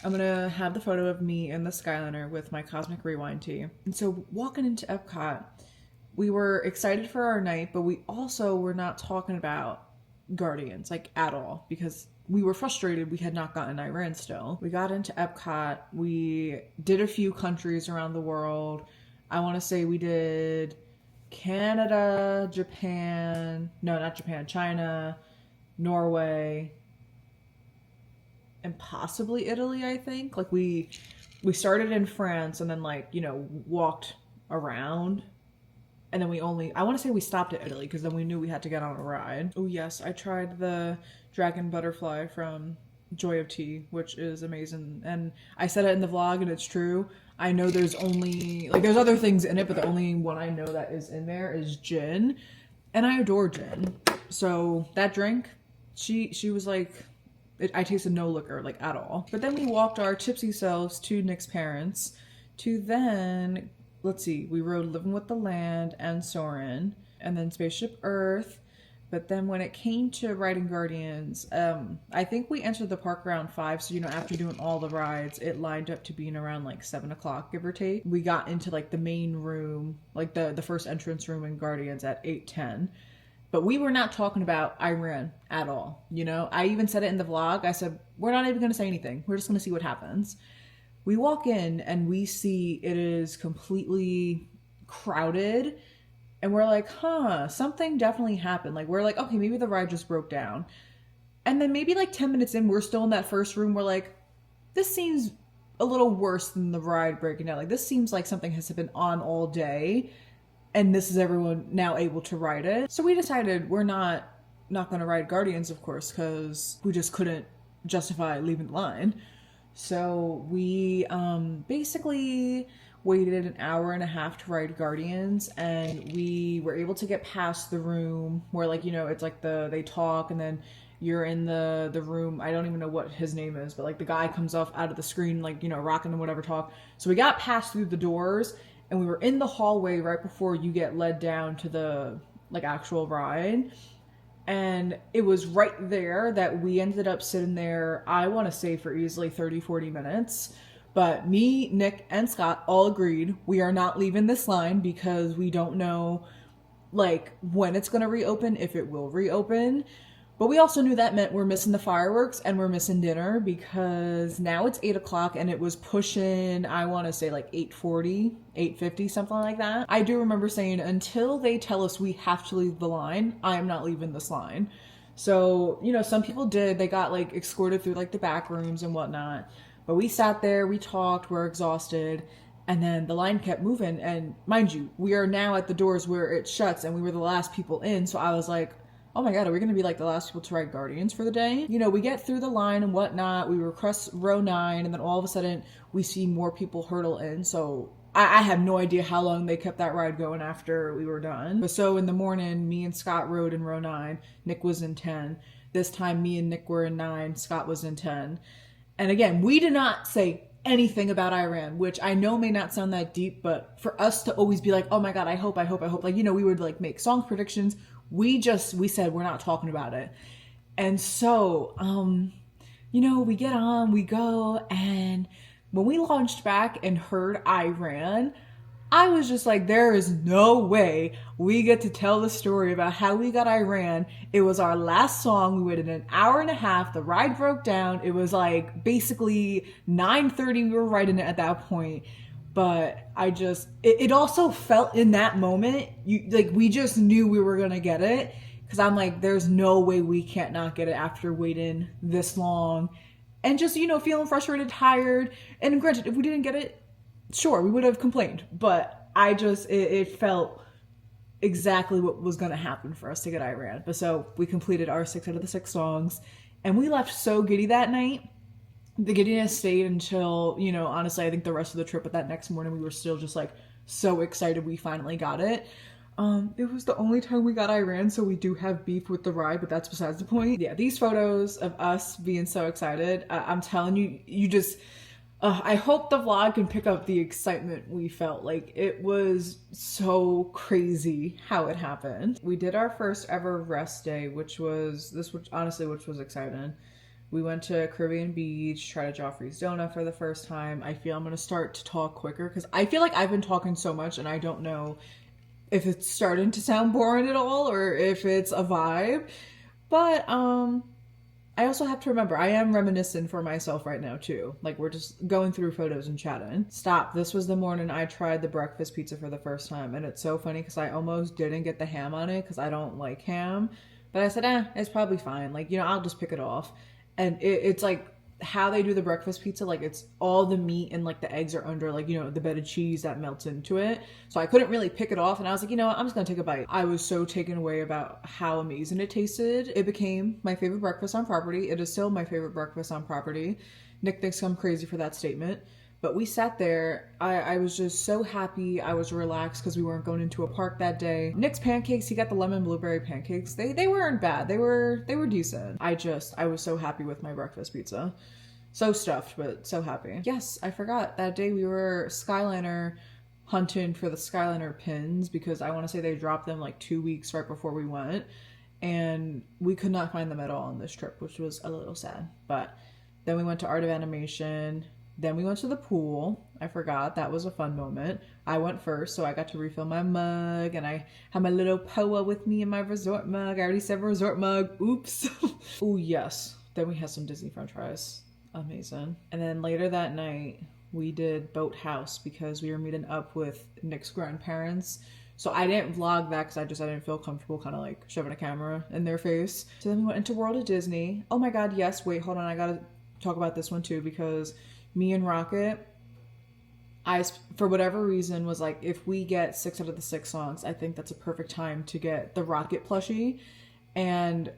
I'm gonna have the photo of me in the Skyliner with my Cosmic Rewind tea. And so walking into Epcot, we were excited for our night, but we also were not talking about Guardians like at all because we were frustrated we had not gotten Iran still. We got into Epcot. We did a few countries around the world. I want to say we did Canada, Japan, no, not Japan, China, Norway, and possibly Italy, I think. Like we started in France and then like, you know, walked around. And then I want to say we stopped at Italy because then we knew we had to get on a ride. Oh yes, I tried the dragon butterfly from Joy of Tea, which is amazing. And I said it in the vlog and it's true. I know there's other things in it, but the only one I know that is in there is gin. And I adore gin. So that drink, she was like, I tasted no liquor, like at all. But then we walked our tipsy selves to Nick's parents to then, let's see, we rode Living with the Land and Soarin' and then Spaceship Earth. But then when it came to riding Guardians, I think we entered the park around 5. So, you know, after doing all the rides, it lined up to being around like 7 o'clock, give or take. We got into like the main room, like the first entrance room in Guardians at 8:10. But we were not talking about Iran at all. You know, I even said it in the vlog. I said, we're not even going to say anything. We're just going to see what happens. We walk in and we see it is completely crowded. And we're like, something definitely happened. Like, we're like, okay, maybe the ride just broke down. And then maybe like 10 minutes in, we're still in that first room. We're like, this seems a little worse than the ride breaking down. Like, this seems like something has been on all day. And this is everyone now able to ride it. So we decided we're not going to ride Guardians, of course, because we just couldn't justify leaving the line. So we basically waited an hour and a half to ride Guardians, and we were able to get past the room where, like, you know, it's like they talk and then you're in the room. I don't even know what his name is, but like the guy comes off out of the screen, like, you know, rocking and whatever talk. So we got past through the doors and we were in the hallway right before you get led down to the like actual ride. And it was right there that we ended up sitting there, I want to say for easily 30-40 minutes. But me, Nick, and Scott all agreed we are not leaving this line because we don't know like when it's going to reopen, if it will reopen. But we also knew that meant we're missing the fireworks and we're missing dinner because now it's 8 o'clock and it was pushing, I want to say like 8:40, 8:50, something like that. I do remember saying until they tell us we have to leave the line, I am not leaving this line. So, you know, some people did. They got like escorted through like the back rooms and whatnot. But we sat there, we talked, we're exhausted. And then the line kept moving. And mind you, we are now at the doors where it shuts and we were the last people in. So I was like, oh my God, are we going to be like the last people to ride Guardians for the day? You know, we get through the line and whatnot. We were across row 9 and then all of a sudden we see more people hurdle in. So I have no idea how long they kept that ride going after we were done. But so in the morning, me and Scott rode in row 9. Nick was in 10. This time me and Nick were in 9. Scott was in 10. And again, we did not say anything about Iran, which I know may not sound that deep, but for us to always be like, oh my God, I hope. Like, you know, we would like make song predictions. We said we're not talking about it. And so, you know, we get on, we go, and when we launched back and heard Iran, I was just like, there is no way we get to tell the story about how we got Iran. It was our last song. We waited an hour and a half. The ride broke down. It was like basically 9:30. We were riding it at that point. But it also felt in that moment, we just knew we were going to get it. Because I'm like, there's no way we can't not get it after waiting this long. And just, feeling frustrated, tired. And granted, if we didn't get it, sure, we would have complained. But it felt exactly what was going to happen for us to get Iran. But so we completed our 6 out of the 6 songs. And we left so giddy that night. The giddiness stayed until, honestly, I think the rest of the trip, but that next morning we were still just like so excited we finally got it. It was the only time we got Iran, so we do have beef with the ride, but that's besides the point. Yeah, these photos of us being so excited, I'm telling you, I hope the vlog can pick up the excitement we felt. Like, it was so crazy how it happened. We did our first ever rest day, which was exciting. We went to Caribbean Beach, tried a Joffrey's donut for the first time. I feel I'm going to start to talk quicker because I feel like I've been talking so much and I don't know if it's starting to sound boring at all or if it's a vibe. But I also have to remember I am reminiscing for myself right now too. Like, we're just going through photos and chatting. Stop. This was the morning I tried the breakfast pizza for the first time. And it's so funny because I almost didn't get the ham on it because I don't like ham. But I said, it's probably fine. Like, I'll just pick it off. And it's like how they do the breakfast pizza, like it's all the meat and like the eggs are under like, the bed of cheese that melts into it. So I couldn't really pick it off and I was like, what, I'm just gonna take a bite. I was so taken away about how amazing it tasted. It became my favorite breakfast on property. It is still my favorite breakfast on property. Nick thinks I'm crazy for that statement. But we sat there. I was just so happy. I was relaxed because we weren't going into a park that day. Nick's pancakes, he got the lemon blueberry pancakes. They weren't bad. They were decent. I was so happy with my breakfast pizza. So stuffed, but so happy. Yes, I forgot. That day we were Skyliner hunting for the Skyliner pins because I want to say they dropped them like 2 weeks right before we went. And we could not find them at all on this trip, which was a little sad. But then we went to Art of Animation. Then we went to the pool. I forgot. That was a fun moment. I went first, so I got to refill my mug, and I had my little POA with me in my resort mug. I already said resort mug. Oops. Oh, yes. Then we had some Disney french fries. Amazing. And then later that night, we did Boathouse because we were meeting up with Nick's grandparents. So I didn't vlog that because I didn't feel comfortable kind of like shoving a camera in their face. So then we went into World of Disney. Oh my God, yes. Wait, hold on. I gotta talk about this one too because me and Rocket, for whatever reason, was like, if we get 6 out of the 6 songs, I think that's a perfect time to get the Rocket plushie. And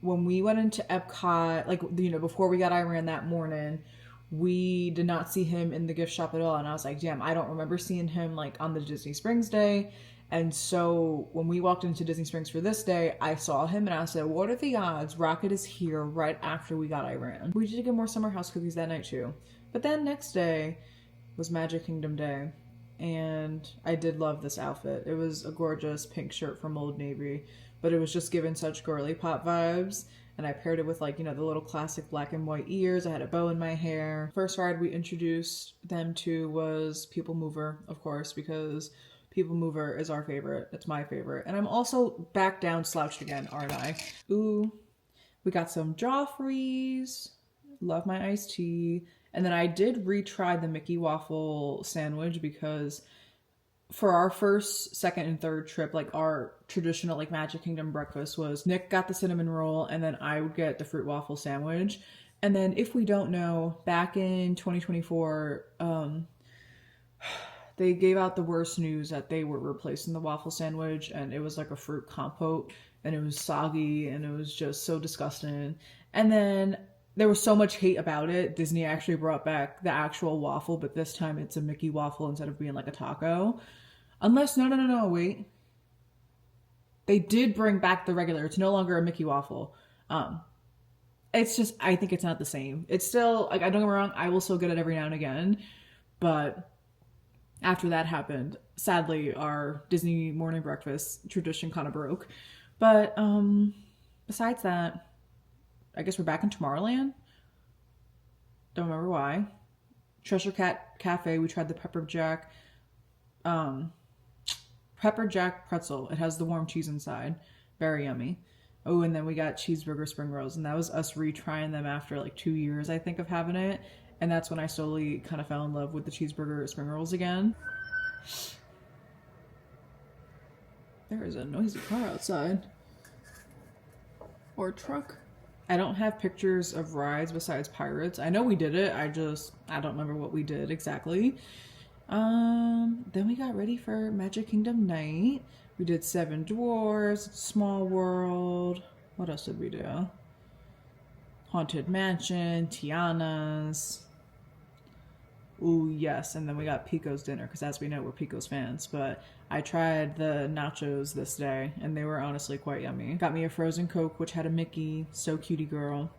when we went into Epcot, like, before we got Iran that morning, we did not see him in the gift shop at all. And I was like, damn, I don't remember seeing him like on the Disney Springs day. And so when we walked into Disney Springs for this day, I saw him and I said, what are the odds Rocket is here right after we got Iran? We did get more Summer House cookies that night too. But then next day was Magic Kingdom Day, and I did love this outfit. It was a gorgeous pink shirt from Old Navy, but it was just giving such girly pop vibes, and I paired it with like, the little classic black and white ears. I had a bow in my hair. First ride we introduced them to was People Mover, of course, because People Mover is our favorite. It's my favorite. And I'm also back down slouched again, aren't I? Ooh, we got some Joffreys. Love my iced tea. And then I did retry the Mickey waffle sandwich because for our first, second, and third trip, like our traditional like Magic Kingdom breakfast was Nick got the cinnamon roll and then I would get the fruit waffle sandwich. And then if we don't know, back in 2024, they gave out the worst news that they were replacing the waffle sandwich and it was like a fruit compote and it was soggy and it was just so disgusting. And then there was so much hate about it. Disney actually brought back the actual waffle, but this time it's a Mickey waffle instead of being like a taco. Unless, no, wait. They did bring back the regular. It's no longer a Mickey waffle. It's just, I think it's not the same. It's still, like, I don't get me wrong, I will still get it every now and again. But after that happened, sadly, our Disney morning breakfast tradition kind of broke. But besides that, I guess we're back in Tomorrowland. Don't remember why. Treasure Cat Cafe, we tried the pepper jack. pepper jack pretzel. It has the warm cheese inside. Very yummy. Oh, and then we got cheeseburger spring rolls, and that was us retrying them after like 2 years, I think, of having it. And that's when I slowly kind of fell in love with the cheeseburger spring rolls again. There is a noisy car outside. Or truck. I don't have pictures of rides besides Pirates. I know we did it. I don't remember what we did exactly. Then we got ready for Magic Kingdom night. We did Seven Dwarfs, Small World. What else did we do? Haunted Mansion, Tiana's. Ooh, yes. And then we got Pico's dinner, because as we know, we're Pico's fans. But I tried the nachos this day, and they were honestly quite yummy. Got me a frozen Coke, which had a Mickey. So cutie girl.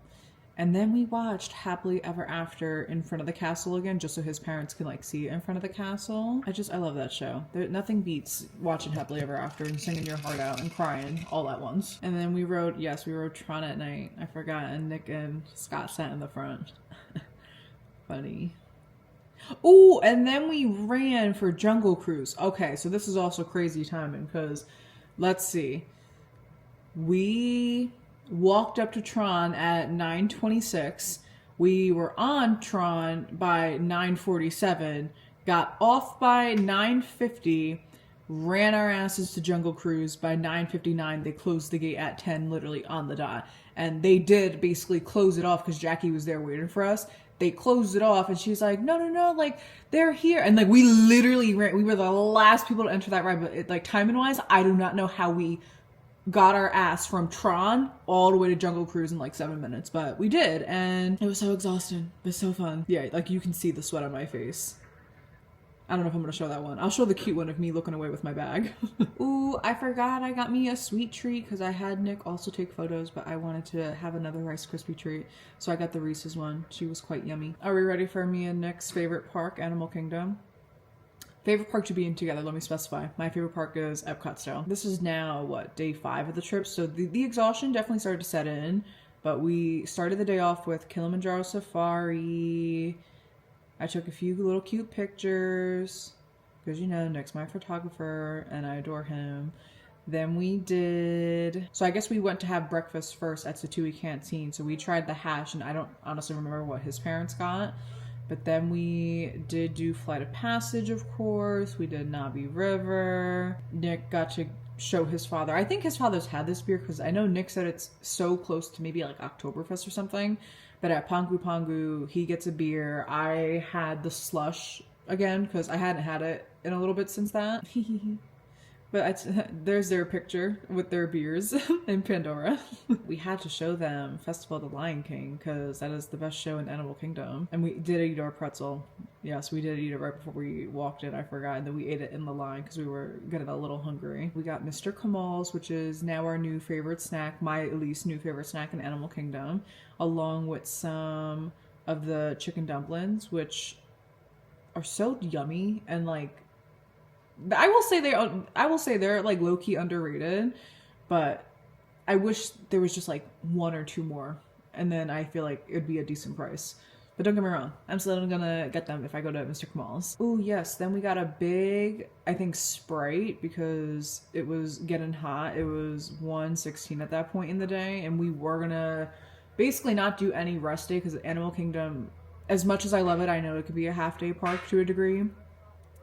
And then we watched Happily Ever After in front of the castle again, just so his parents can like see it in front of the castle. I love that show. Nothing beats watching Happily Ever After and singing your heart out and crying all at once. And then we rode Tron at night. I forgot, and Nick and Scott sat in the front. Funny. Oh, and then we ran for Jungle Cruise. Okay, so this is also crazy timing because, let's see. We walked up to Tron at 9:26. We were on Tron by 9:47. Got off by 9:50. Ran our asses to Jungle Cruise by 9:59. They closed the gate at 10, literally on the dot. And they did basically close it off because Jackie was there waiting for us. They closed it off and she's like, no, like they're here. And like we literally ran, we were the last people to enter that ride, but like timing wise, I do not know how we got our ass from Tron all the way to Jungle Cruise in like 7 minutes, but we did, and it was so exhausting. It was so fun. Yeah, like you can see the sweat on my face. I don't know if I'm gonna show that one. I'll show the cute one of me looking away with my bag. Ooh, I forgot I got me a sweet treat because I had Nick also take photos, but I wanted to have another Rice Krispie treat. So I got the Reese's one. She was quite yummy. Are we ready for me and Nick's favorite park, Animal Kingdom? Favorite park to be in together, let me specify. My favorite park is Epcot still. This is now, what, day 5 of the trip, so the exhaustion definitely started to set in, but we started the day off with Kilimanjaro Safari. I took a few little cute pictures, because you know, Nick's my photographer, and I adore him. Then we did, so I guess we went to have breakfast first at Satui Canteen, so we tried the hash, and I don't honestly remember what his parents got. But then we did do Flight of Passage, of course. We did Navi River. Nick got to show his father. I think his father's had this beer because I know Nick said it's so close to maybe like Oktoberfest or something. But at Pangu Pangu, he gets a beer. I had the slush again because I hadn't had it in a little bit since that. But there's their picture with their beers in Pandora. We had to show them Festival of the Lion King because that is the best show in Animal Kingdom. And we did eat our pretzel. Yes, we did eat it right before we walked in. I forgot. And then we ate it in the line because we were getting a little hungry. We got Mr. Kamal's, which is now our new favorite snack, my at least new favorite snack in Animal Kingdom, along with some of the chicken dumplings, which are so yummy and like, I will say they're like low-key underrated, but I wish there was just like 1 or 2 more, and then I feel like it'd be a decent price. But don't get me wrong, I'm still gonna get them if I go to Mr. Kamal's. Oh yes, then we got a big, I think, Sprite because it was getting hot. It was 1:16 at that point in the day, and we were gonna basically not do any rest day because Animal Kingdom, as much as I love it, I know it could be a half-day park to a degree.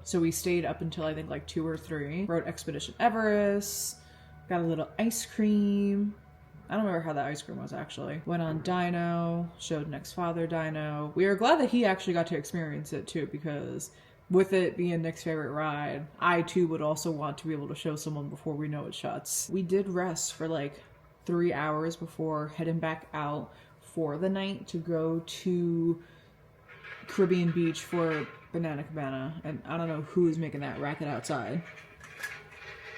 So we stayed up until I think like 2 or 3. Rode Expedition Everest. Got a little ice cream. I don't remember how that ice cream was actually. Went on Dino. Showed Nick's father Dino. We were glad that he actually got to experience it too because with it being Nick's favorite ride, I too would also want to be able to show someone before we know it shuts. We did rest for like 3 hours before heading back out for the night to go to Caribbean Beach for Banana Cabana, and I don't know who is making that racket outside.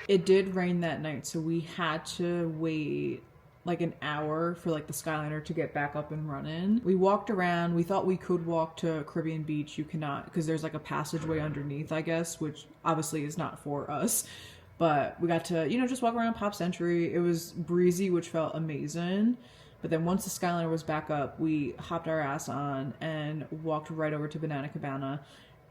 It did rain that night, so we had to wait like an hour for like the Skyliner to get back up and running. We walked around. We thought we could walk to Caribbean Beach. You cannot because there's like a passageway underneath, I guess, which obviously is not for us. But we got to, you know, just walk around Pop Century. It was breezy, which felt amazing. But then once the Skyliner was back up, we hopped our ass on and walked right over to Banana Cabana.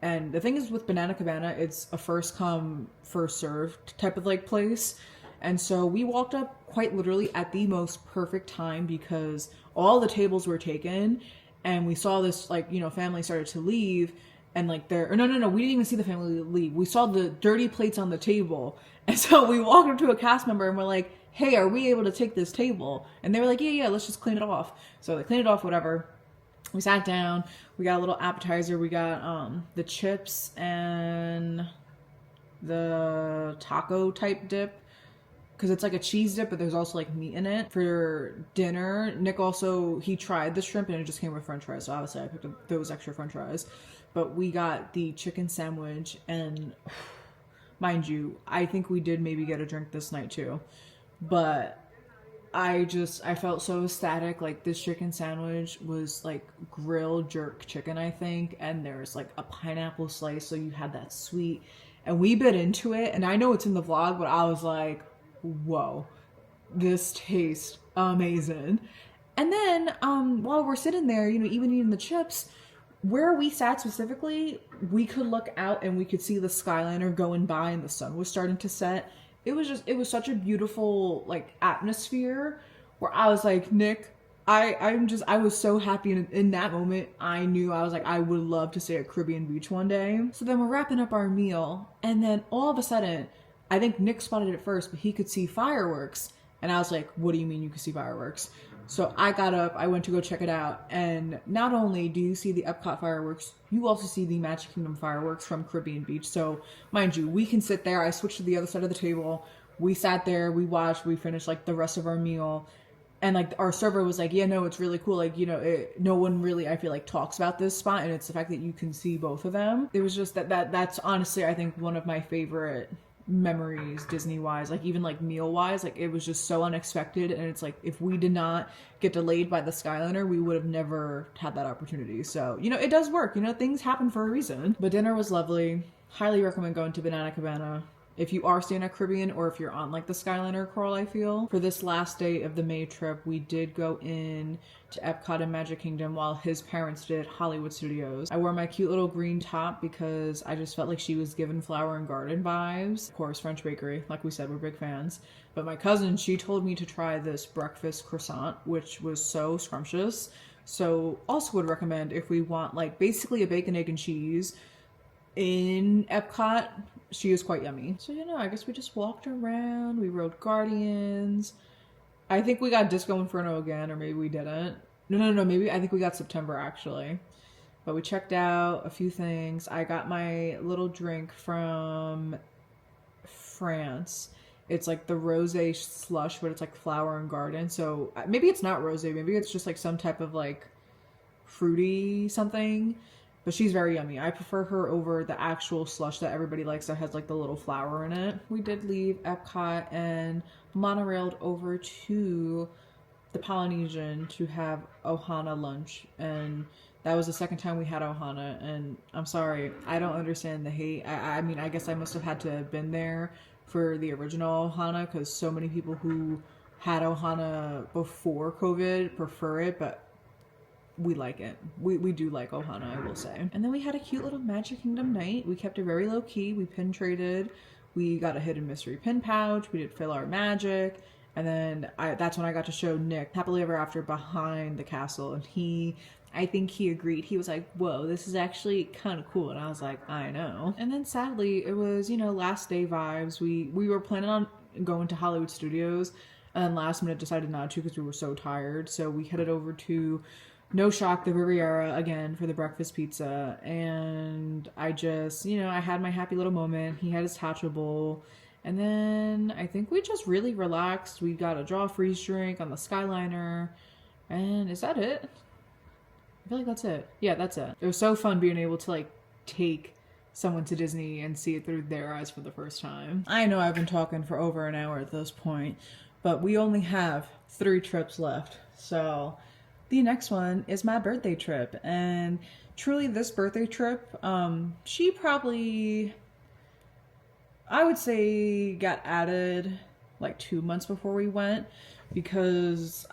And the thing is with Banana Cabana, it's a first come, first served type of like place. And so we walked up quite literally at the most perfect time because all the tables were taken and we saw this like, you know, family started to leave and like they're, or no, we didn't even see the family leave. We saw the dirty plates on the table. And so we walked up to a cast member and we're like, hey, are we able to take this table? And they were like, yeah, let's just clean it off. So they cleaned it off, whatever. We sat down, we got a little appetizer, we got the chips and the taco type dip, because it's like a cheese dip, but there's also like meat in it. For dinner, Nick also, he tried the shrimp and it just came with french fries, so obviously I picked up those extra french fries. But we got the chicken sandwich, and mind you, I think we did maybe get a drink this night too, but I felt so ecstatic. Like, this chicken sandwich was like grilled jerk chicken, I think, and there's like a pineapple slice, so you had that sweet, and we bit into it, and I know it's in the vlog, but I was like, whoa, this tastes amazing. And then while we're sitting there, you know, even eating the chips, where we sat specifically, we could look out and we could see the Skyliner going by and the sun was starting to set. It was such a beautiful like atmosphere where I was like, Nick, I was so happy in that moment. I knew, I was like, I would love to stay at Caribbean Beach one day. So then we're wrapping up our meal, and then all of a sudden, I think Nick spotted it first, but he could see fireworks. And I was like, what do you mean you could see fireworks? So I got up, I went to go check it out, and not only do you see the Epcot fireworks, you also see the Magic Kingdom fireworks from Caribbean Beach. So mind you, we can sit there. I switched to the other side of the table. We sat there, we watched, we finished like the rest of our meal. And like our server was like, yeah, no, it's really cool. Like, you know, no one really, I feel like, talks about this spot, and it's the fact that you can see both of them. It was just that's honestly, I think, one of my favorite memories Disney wise, like even like meal wise. Like, it was just so unexpected, and it's like, if we did not get delayed by the Skyliner, we would have never had that opportunity. So, you know, it does work, you know, things happen for a reason. But dinner was lovely. Highly recommend going to Banana Cabana if you are staying at Caribbean, or if you're on like the Skyliner crawl. I feel for this last day of the May trip, we did go in to Epcot and Magic Kingdom while his parents did Hollywood Studios. I wore my cute little green top because I just felt like she was given Flower and Garden vibes. Of course, French bakery, like we said, we're big fans. But my cousin, she told me to try this breakfast croissant, which was so scrumptious. So also would recommend if we want like basically a bacon, egg, and cheese in Epcot. She is quite yummy. So, you know, I guess we just walked around. We rode Guardians. I think we got Disco Inferno again, or maybe we didn't. No. Maybe I think we got September actually. But we checked out a few things. I got my little drink from France. It's like the rosé slush, but it's like Flower and Garden. So maybe it's not rosé. Maybe it's just like some type of like fruity something. But she's very yummy. I prefer her over the actual slush that everybody likes that has like the little flower in it. We did leave Epcot and monorailed over to the Polynesian to have Ohana lunch. And that was the second time we had Ohana. And I'm sorry, I don't understand the hate. I mean, I guess I must have had to have been there for the original Ohana, because so many people who had Ohana before COVID prefer it, but we like it. We do like Ohana, I will say. And then we had a cute little Magic Kingdom night. We kept it very low key. We pin traded. We got a hidden mystery pin pouch. We did fill our magic. And then that's when I got to show Nick Happily Ever After behind the castle. And I think he agreed. He was like, whoa, this is actually kind of cool. And I was like, I know. And then sadly, it was, you know, last day vibes. We were planning on going to Hollywood Studios, and then last minute decided not to because we were so tired. So we headed over to No Shock, the Riviera again for the breakfast pizza. And I just, you know, I had my happy little moment. He had his tacho bowl. And then I think we just really relaxed. We got a Joffrey's drink on the Skyliner. And is that it? I feel like that's it. Yeah, that's it. It was so fun being able to like take someone to Disney and see it through their eyes for the first time. I know I've been talking for over an hour at this point, but we only have 3 trips left. So the next one is my birthday trip. And truly this birthday trip, she probably, I would say, got added like 2 months before we went, because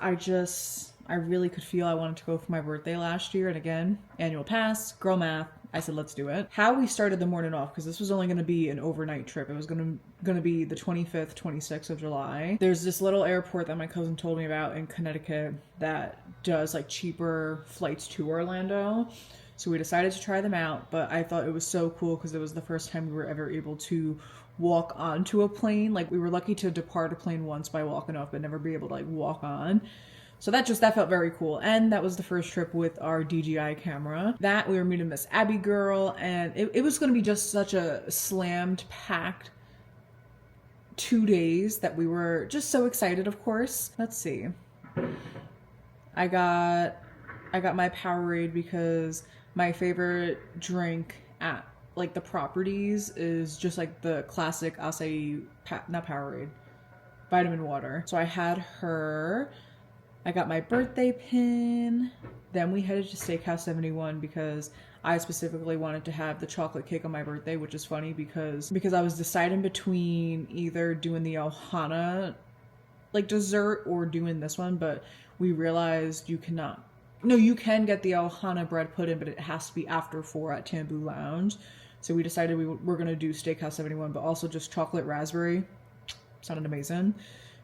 I really could feel I wanted to go for my birthday last year. And again, annual pass, girl math. I said, let's do it. How we started the morning off, because this was only going to be an overnight trip. It was going to be the 25th, 26th of July. There's this little airport that my cousin told me about in Connecticut that does like cheaper flights to Orlando. So we decided to try them out, but I thought it was so cool because it was the first time we were ever able to walk onto a plane. Like, we were lucky to depart a plane once by walking off, but never be able to like walk on. So that felt very cool. And that was the first trip with our DJI camera. That we were meeting Miss Abby girl, and it was going to be just such a slammed packed 2 days that we were just so excited, of course. Let's see. I got my Powerade because my favorite drink at like the properties is just like the classic acai, not Powerade, vitamin water. So I had her. I got my birthday pin. Then we headed to Steakhouse 71 because I specifically wanted to have the chocolate cake on my birthday, which is funny because I was deciding between either doing the Ohana like dessert or doing this one, but we realized you cannot. No, you can get the Ohana bread pudding, but it has to be after 4 at Tamboo Lounge. So we decided we were going to do Steakhouse 71, but also just chocolate raspberry. Sounded amazing.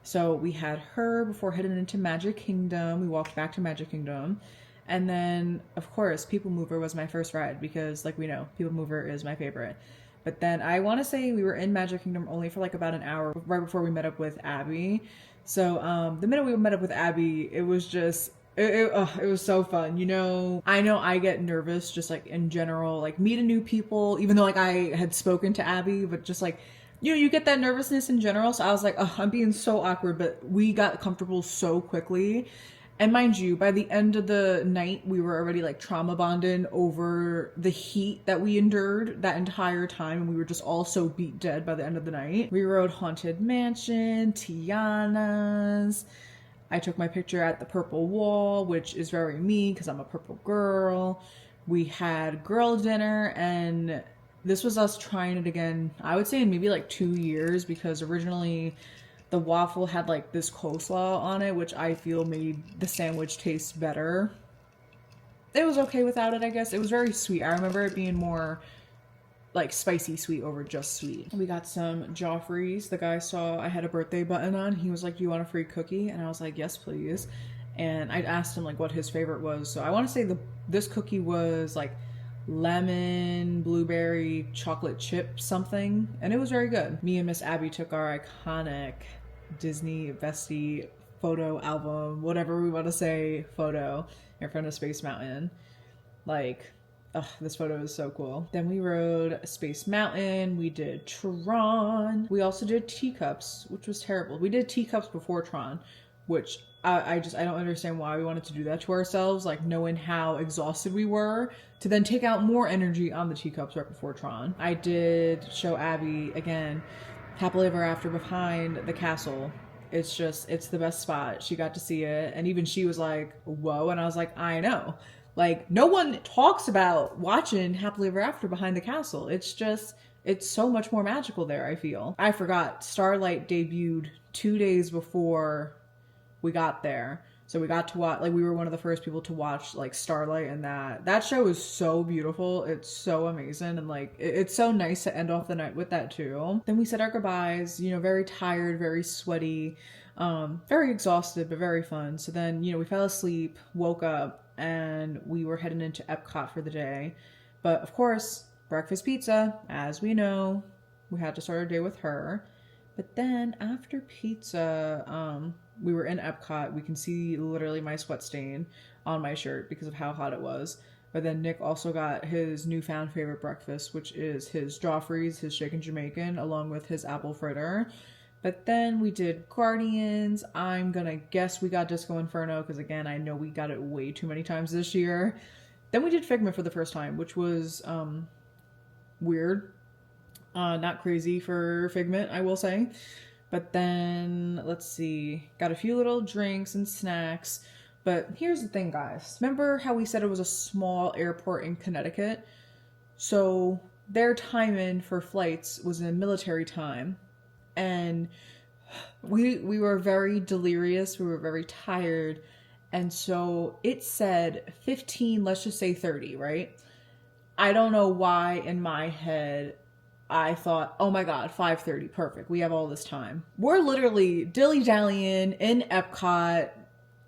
So we had her before heading into Magic Kingdom. We walked back to Magic Kingdom. And then, of course, People Mover was my first ride because, like we know, People Mover is my favorite. But then I want to say we were in Magic Kingdom only for like about an hour right before we met up with Abby. So the minute we met up with Abby, it was just... It was so fun. You know, I get nervous just like in general, like meeting new people, even though like I had spoken to Abby, but just like, you know, you get that nervousness in general. So I was like, oh, I'm being so awkward, but we got comfortable so quickly. And mind you, by the end of the night, we were already like trauma bonding over the heat that we endured that entire time. And we were just all so beat dead by the end of the night. We rode Haunted Mansion, Tiana's. I took my picture at the purple wall, which is very me because I'm a purple girl. We had girl dinner, and this was us trying it again, I would say in maybe like 2 years, because originally the waffle had like this coleslaw on it, which I feel made the sandwich taste better. It was okay without it, I guess. It was very sweet. I remember it being more like spicy sweet over just sweet. We got some Joffreys. The guy saw I had a birthday button on. He was like, "Do you want a free cookie?" And I was like, "Yes, please." And I asked him like what his favorite was. So I want to say this cookie was like lemon, blueberry, chocolate chip something. And it was very good. Me and Miss Abby took our iconic Disney bestie photo album, whatever we want to say, photo in front of Space Mountain. Like, oh, this photo is so cool. Then we rode Space Mountain. We did Tron. We also did Teacups, which was terrible. We did Teacups before Tron, which I don't understand why we wanted to do that to ourselves, like knowing how exhausted we were, to then take out more energy on the Teacups right before Tron. I did show Abby, again, Happily Ever After behind the castle. It's the best spot. She got to see it, and even she was like, whoa, and I was like, I know. Like, no one talks about watching Happily Ever After behind the castle. It's so much more magical there, I feel. I forgot, Starlight debuted 2 days before we got there. So we got to watch, like, we were one of the first people to watch, like, Starlight, and that show is so beautiful. It's so amazing, and, like, it's so nice to end off the night with that, too. Then we said our goodbyes, you know, very tired, very sweaty, very exhausted, but very fun. So then, you know, we fell asleep, woke up, and we were heading into Epcot for the day. But of course, breakfast pizza, as we know, we had to start our day with her. But then after pizza, we were in Epcot. We can see literally my sweat stain on my shirt because of how hot it was. But then Nick also got his newfound favorite breakfast, which is his Joffrey's, his shaken Jamaican, along with his apple fritter. But then we did Guardians. I'm gonna guess we got Disco Inferno because, again, I know we got it way too many times this year. Then we did Figment for the first time, which was weird. Not crazy for Figment, I will say. But then, let's see, got a few little drinks and snacks. But here's the thing, guys. Remember how we said it was a small airport in Connecticut? So their timing for flights was in military time. And we were very delirious. We were very tired. And so it said 15, let's just say 30, right? I don't know why in my head I thought, oh my God, 5:30, perfect. We have all this time. We're literally dilly-dallying in Epcot,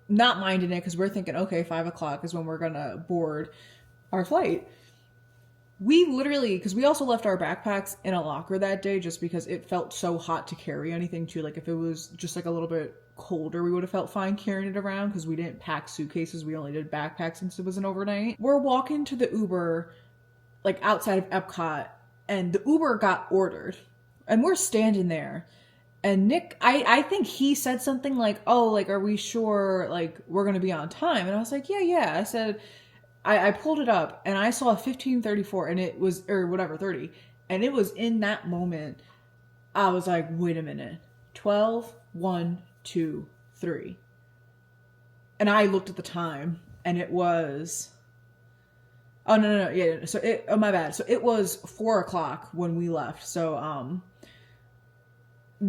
not minding it because we're thinking, okay, 5 o'clock is when we're gonna board our flight. We literally, because we also left our backpacks in a locker that day just because it felt so hot to carry anything too. Like if it was just like a little bit colder, we would have felt fine carrying it around because we didn't pack suitcases. We only did backpacks since it was an overnight. We're walking to the Uber, like outside of Epcot, and the Uber got ordered. And we're standing there. And Nick, I think he said something like, oh, like, are we sure, like, we're going to be on time? And I was like, yeah. I said, I pulled it up and I saw 15:34 and it was, or whatever, 30. And it was in that moment, I was like, wait a minute. 12, 1, 2, 3. And I looked at the time and it was, oh, no. Yeah. So oh, my bad. So it was 4 o'clock when we left. So,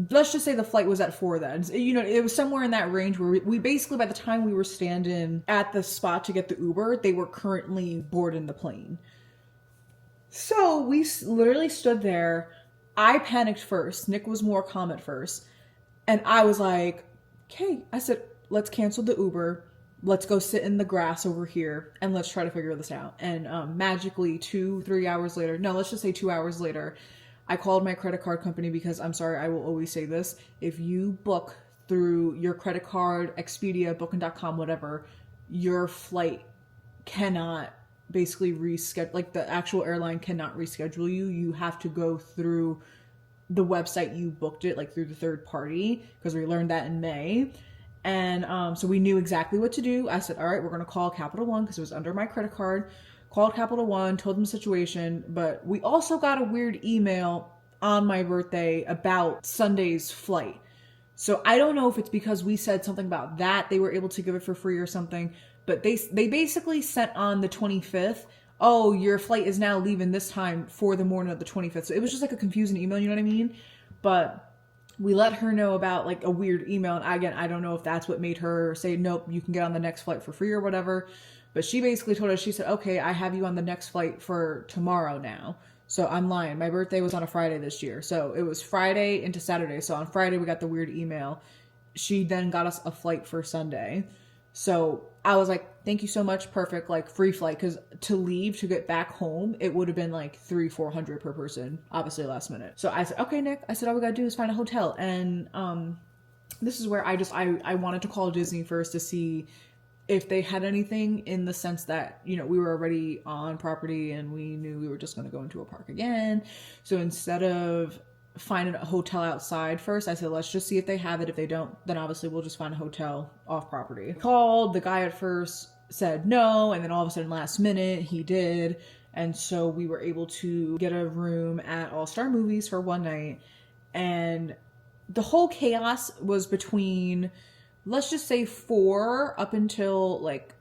let's just say the flight was at 4 then. You know, it was somewhere in that range where we basically, by the time we were standing at the spot to get the Uber, they were currently boarding the plane. So we literally stood there. I panicked first. Nick was more calm at first. And I was like, okay. I said, let's cancel the Uber. Let's go sit in the grass over here and let's try to figure this out. And magically 2-3 hours later, no, let's just say 2 hours later, I called my credit card company because I'm sorry, I will always say this. If you book through your credit card, Expedia, Booking.com, whatever, your flight cannot basically reschedule, like the actual airline cannot reschedule you. You have to go through the website you booked it, like through the third party, because we learned that in May. And so we knew exactly what to do. I said, all right, we're going to call Capital One because it was under my credit card. Called Capital One, told them the situation, but we also got a weird email on my birthday about Sunday's flight. So I don't know if it's because we said something about that, they were able to give it for free or something, but they basically sent on the 25th, oh, your flight is now leaving this time for the morning of the 25th. So it was just like a confusing email, you know what I mean? But we let her know about like a weird email, and again, I don't know if that's what made her say, nope, you can get on the next flight for free or whatever. But she basically told us, she said, okay, I have you on the next flight for tomorrow now. So I'm lying. My birthday was on a Friday this year. So it was Friday into Saturday. So on Friday, we got the weird email. She then got us a flight for Sunday. So I was like, thank you so much. Perfect. Like free flight. Because to leave, to get back home, it would have been like $300-400 per person. Obviously last minute. So I said, okay, Nick. I said, all we got to do is find a hotel. And this is where I wanted to call Disney first to see if they had anything, in the sense that, you know, we were already on property and we knew we were just going to go into a park again. So instead of finding a hotel outside first, I said, let's just see if they have it. If they don't, then obviously we'll just find a hotel off property. Called, the guy at first said no, and then all of a sudden last minute he did. And so we were able to get a room at All Star Movies for one night. And the whole chaos was between, let's just say 4 up until like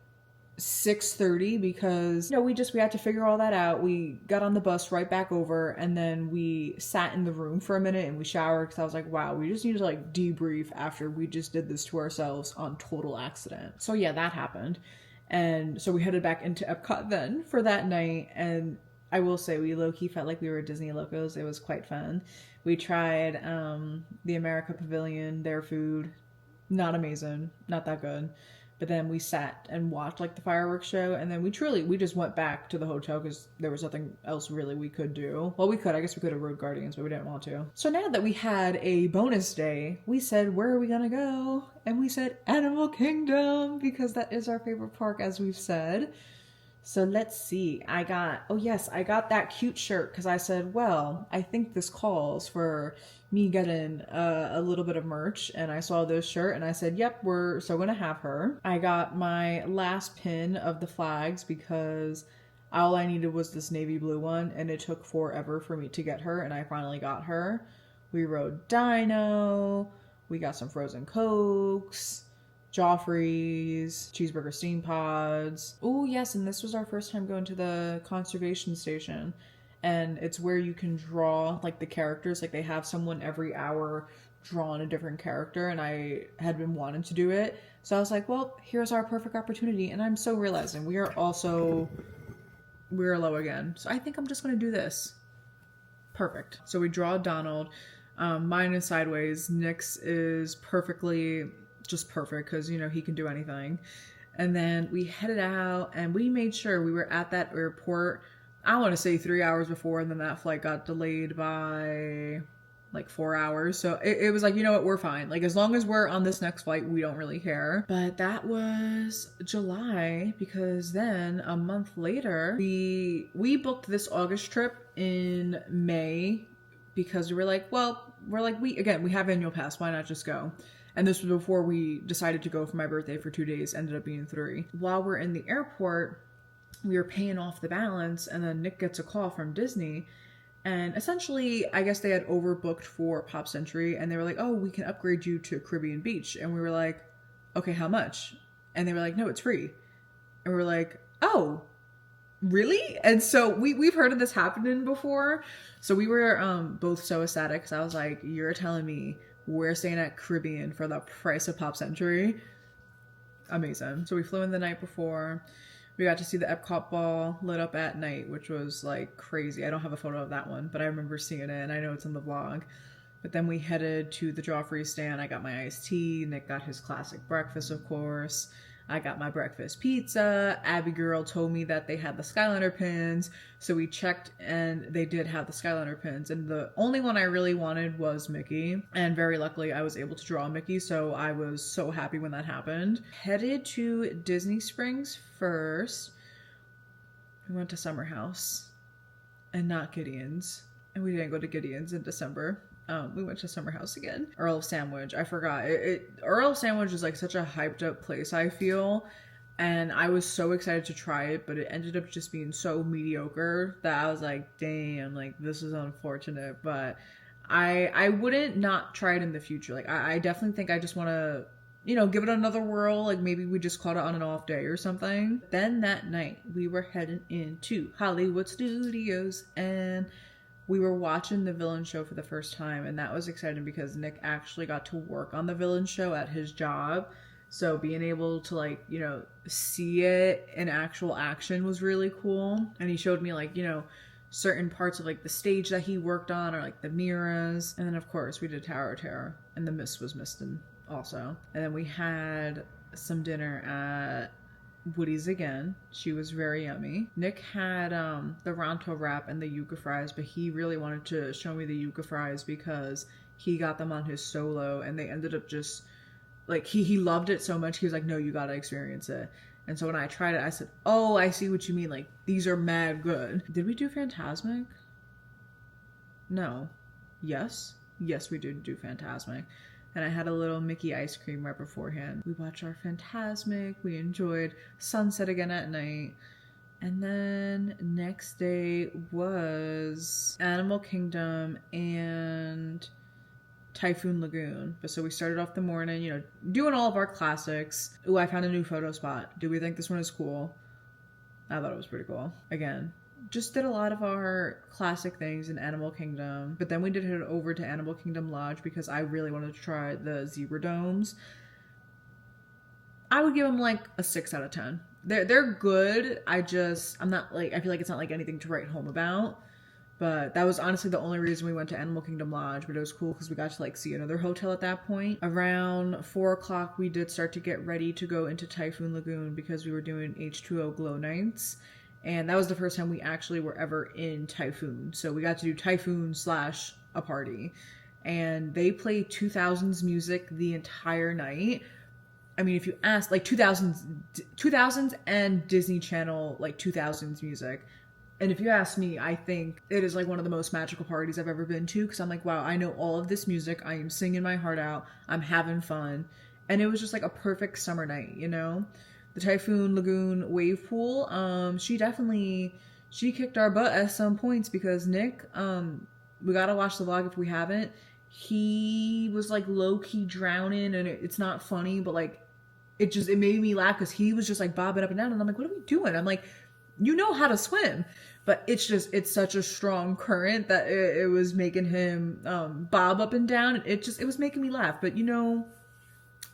6:30, because, you know, we had to figure all that out. We got on the bus right back over, and then we sat in the room for a minute and we showered, because I was like, wow, we just need to like debrief after we just did this to ourselves on total accident. So yeah, that happened. And so we headed back into Epcot then for that night, and I will say we low-key felt like we were Disney locos. It was quite fun. We tried the America Pavilion, their food. Not amazing, not that good. But then we sat and watched like the fireworks show, and then we just went back to the hotel because there was nothing else really we could do. Well, I guess we could have rode Guardians, but we didn't want to. So now that we had a bonus day, we said, where are we gonna go? And we said Animal Kingdom, because that is our favorite park, as we've said. So let's see. I got that cute shirt because I said, well, I think this calls for me getting a little bit of merch, and I saw this shirt and I said, yep, we're so gonna have her. I got my last pin of the flags because all I needed was this navy blue one, and it took forever for me to get her, and I finally got her. We rode Dino, we got some frozen Cokes, Joffrey's, cheeseburger steam pods. Oh yes, and this was our first time going to the conservation station. And it's where you can draw like the characters, like they have someone every hour drawn a different character and I had been wanting to do it. So I was like, well, here's our perfect opportunity. And I'm so realizing we're low again. So I think I'm just going to do this. Perfect. So we draw Donald. Mine is sideways. Nick's is perfectly just perfect because, you know, he can do anything. And then we headed out and we made sure we were at that airport, I want to say 3 hours before, and then that flight got delayed by like 4 hours. So it was like, you know what, we're fine. Like, as long as we're on this next flight, we don't really care. But that was July, because then a month later, we booked this August trip in May because we were like, well, we have annual pass. Why not just go? And this was before we decided to go for my birthday for 2 days, ended up being 3. While we're in the airport, we were paying off the balance, and then Nick gets a call from Disney. And essentially, I guess they had overbooked for Pop Century, and they were like, oh, we can upgrade you to Caribbean Beach. And we were like, okay, how much? And they were like, no, it's free. And we were like, oh, really? And so we've heard of this happening before. So we were both so ecstatic, because I was like, you're telling me we're staying at Caribbean for the price of Pop Century? Amazing. So we flew in the night before. We got to see the Epcot ball lit up at night, which was like crazy. I don't have a photo of that one, but I remember seeing it, and I know it's in the vlog. But then we headed to the Joffrey stand. I got my iced tea. Nick got his classic breakfast, of course. I got my breakfast pizza. Abby girl told me that they had the Skyliner pins. So we checked, and they did have the Skyliner pins. And the only one I really wanted was Mickey. And very luckily, I was able to draw Mickey. So I was so happy when that happened. Headed to Disney Springs first. We went to Summer House and not Gideon's. And we didn't go to Gideon's in December. We went to Summer House again. Earl of Sandwich. I forgot. Earl of Sandwich is like such a hyped up place, I feel. And I was so excited to try it, but it ended up just being so mediocre that I was like, damn, like, this is unfortunate. But I wouldn't not try it in the future. Like, I definitely think I just want to, you know, give it another whirl. Like, maybe we just caught it on an off day or something. Then that night, we were heading into Hollywood Studios, and we were watching the villain show for the first time, and that was exciting because Nick actually got to work on the villain show at his job. So being able to, like, you know, see it in actual action was really cool. And he showed me, like, you know, certain parts of like the stage that he worked on, or like the mirrors. And then of course we did Tower of Terror, and the mist was misting also. And then we had some dinner at Woody's again. She was very yummy. Nick had the Ronto wrap and the yuca fries, but he really wanted to show me the yuca fries because he got them on his solo, and they ended up just like, he loved it so much, he was like, no, you gotta experience it. And so when I tried it, I said, oh, I see what you mean, like, these are mad good. Did we do Fantasmic? No. Yes, we did do Fantasmic. And I had a little Mickey ice cream right beforehand. We watched our Fantasmic. We enjoyed sunset again at night. And then next day was Animal Kingdom and Typhoon Lagoon. But so we started off the morning, you know, doing all of our classics. Ooh, I found a new photo spot. Do we think this one is cool? I thought it was pretty cool. Again, just did a lot of our classic things in Animal Kingdom, but then we did head over to Animal Kingdom Lodge because I really wanted to try the zebra domes. I would give them like a 6 out of 10. They're good. I'm not like, I feel like it's not like anything to write home about, but that was honestly the only reason we went to Animal Kingdom Lodge. But it was cool because we got to like see another hotel at that point. Around 4 o'clock, we did start to get ready to go into Typhoon Lagoon because we were doing H2O glow nights. And that was the first time we actually were ever in Typhoon. So we got to do Typhoon / a party. And they played 2000s music the entire night. I mean, if you ask, like 2000s and Disney Channel, like 2000s music. And if you ask me, I think it is like one of the most magical parties I've ever been to. Because I'm like, wow, I know all of this music. I am singing my heart out. I'm having fun. And it was just like a perfect summer night, you know? The Typhoon Lagoon wave pool, she kicked our butt at some points because Nick, we gotta watch the vlog if we haven't. He was like low-key drowning, and it's not funny, but like, it made me laugh because he was just like bobbing up and down, and I'm like, what are we doing? I'm like, you know how to swim. but it's such a strong current that it was making him bob up and down. It was making me laugh. But you know,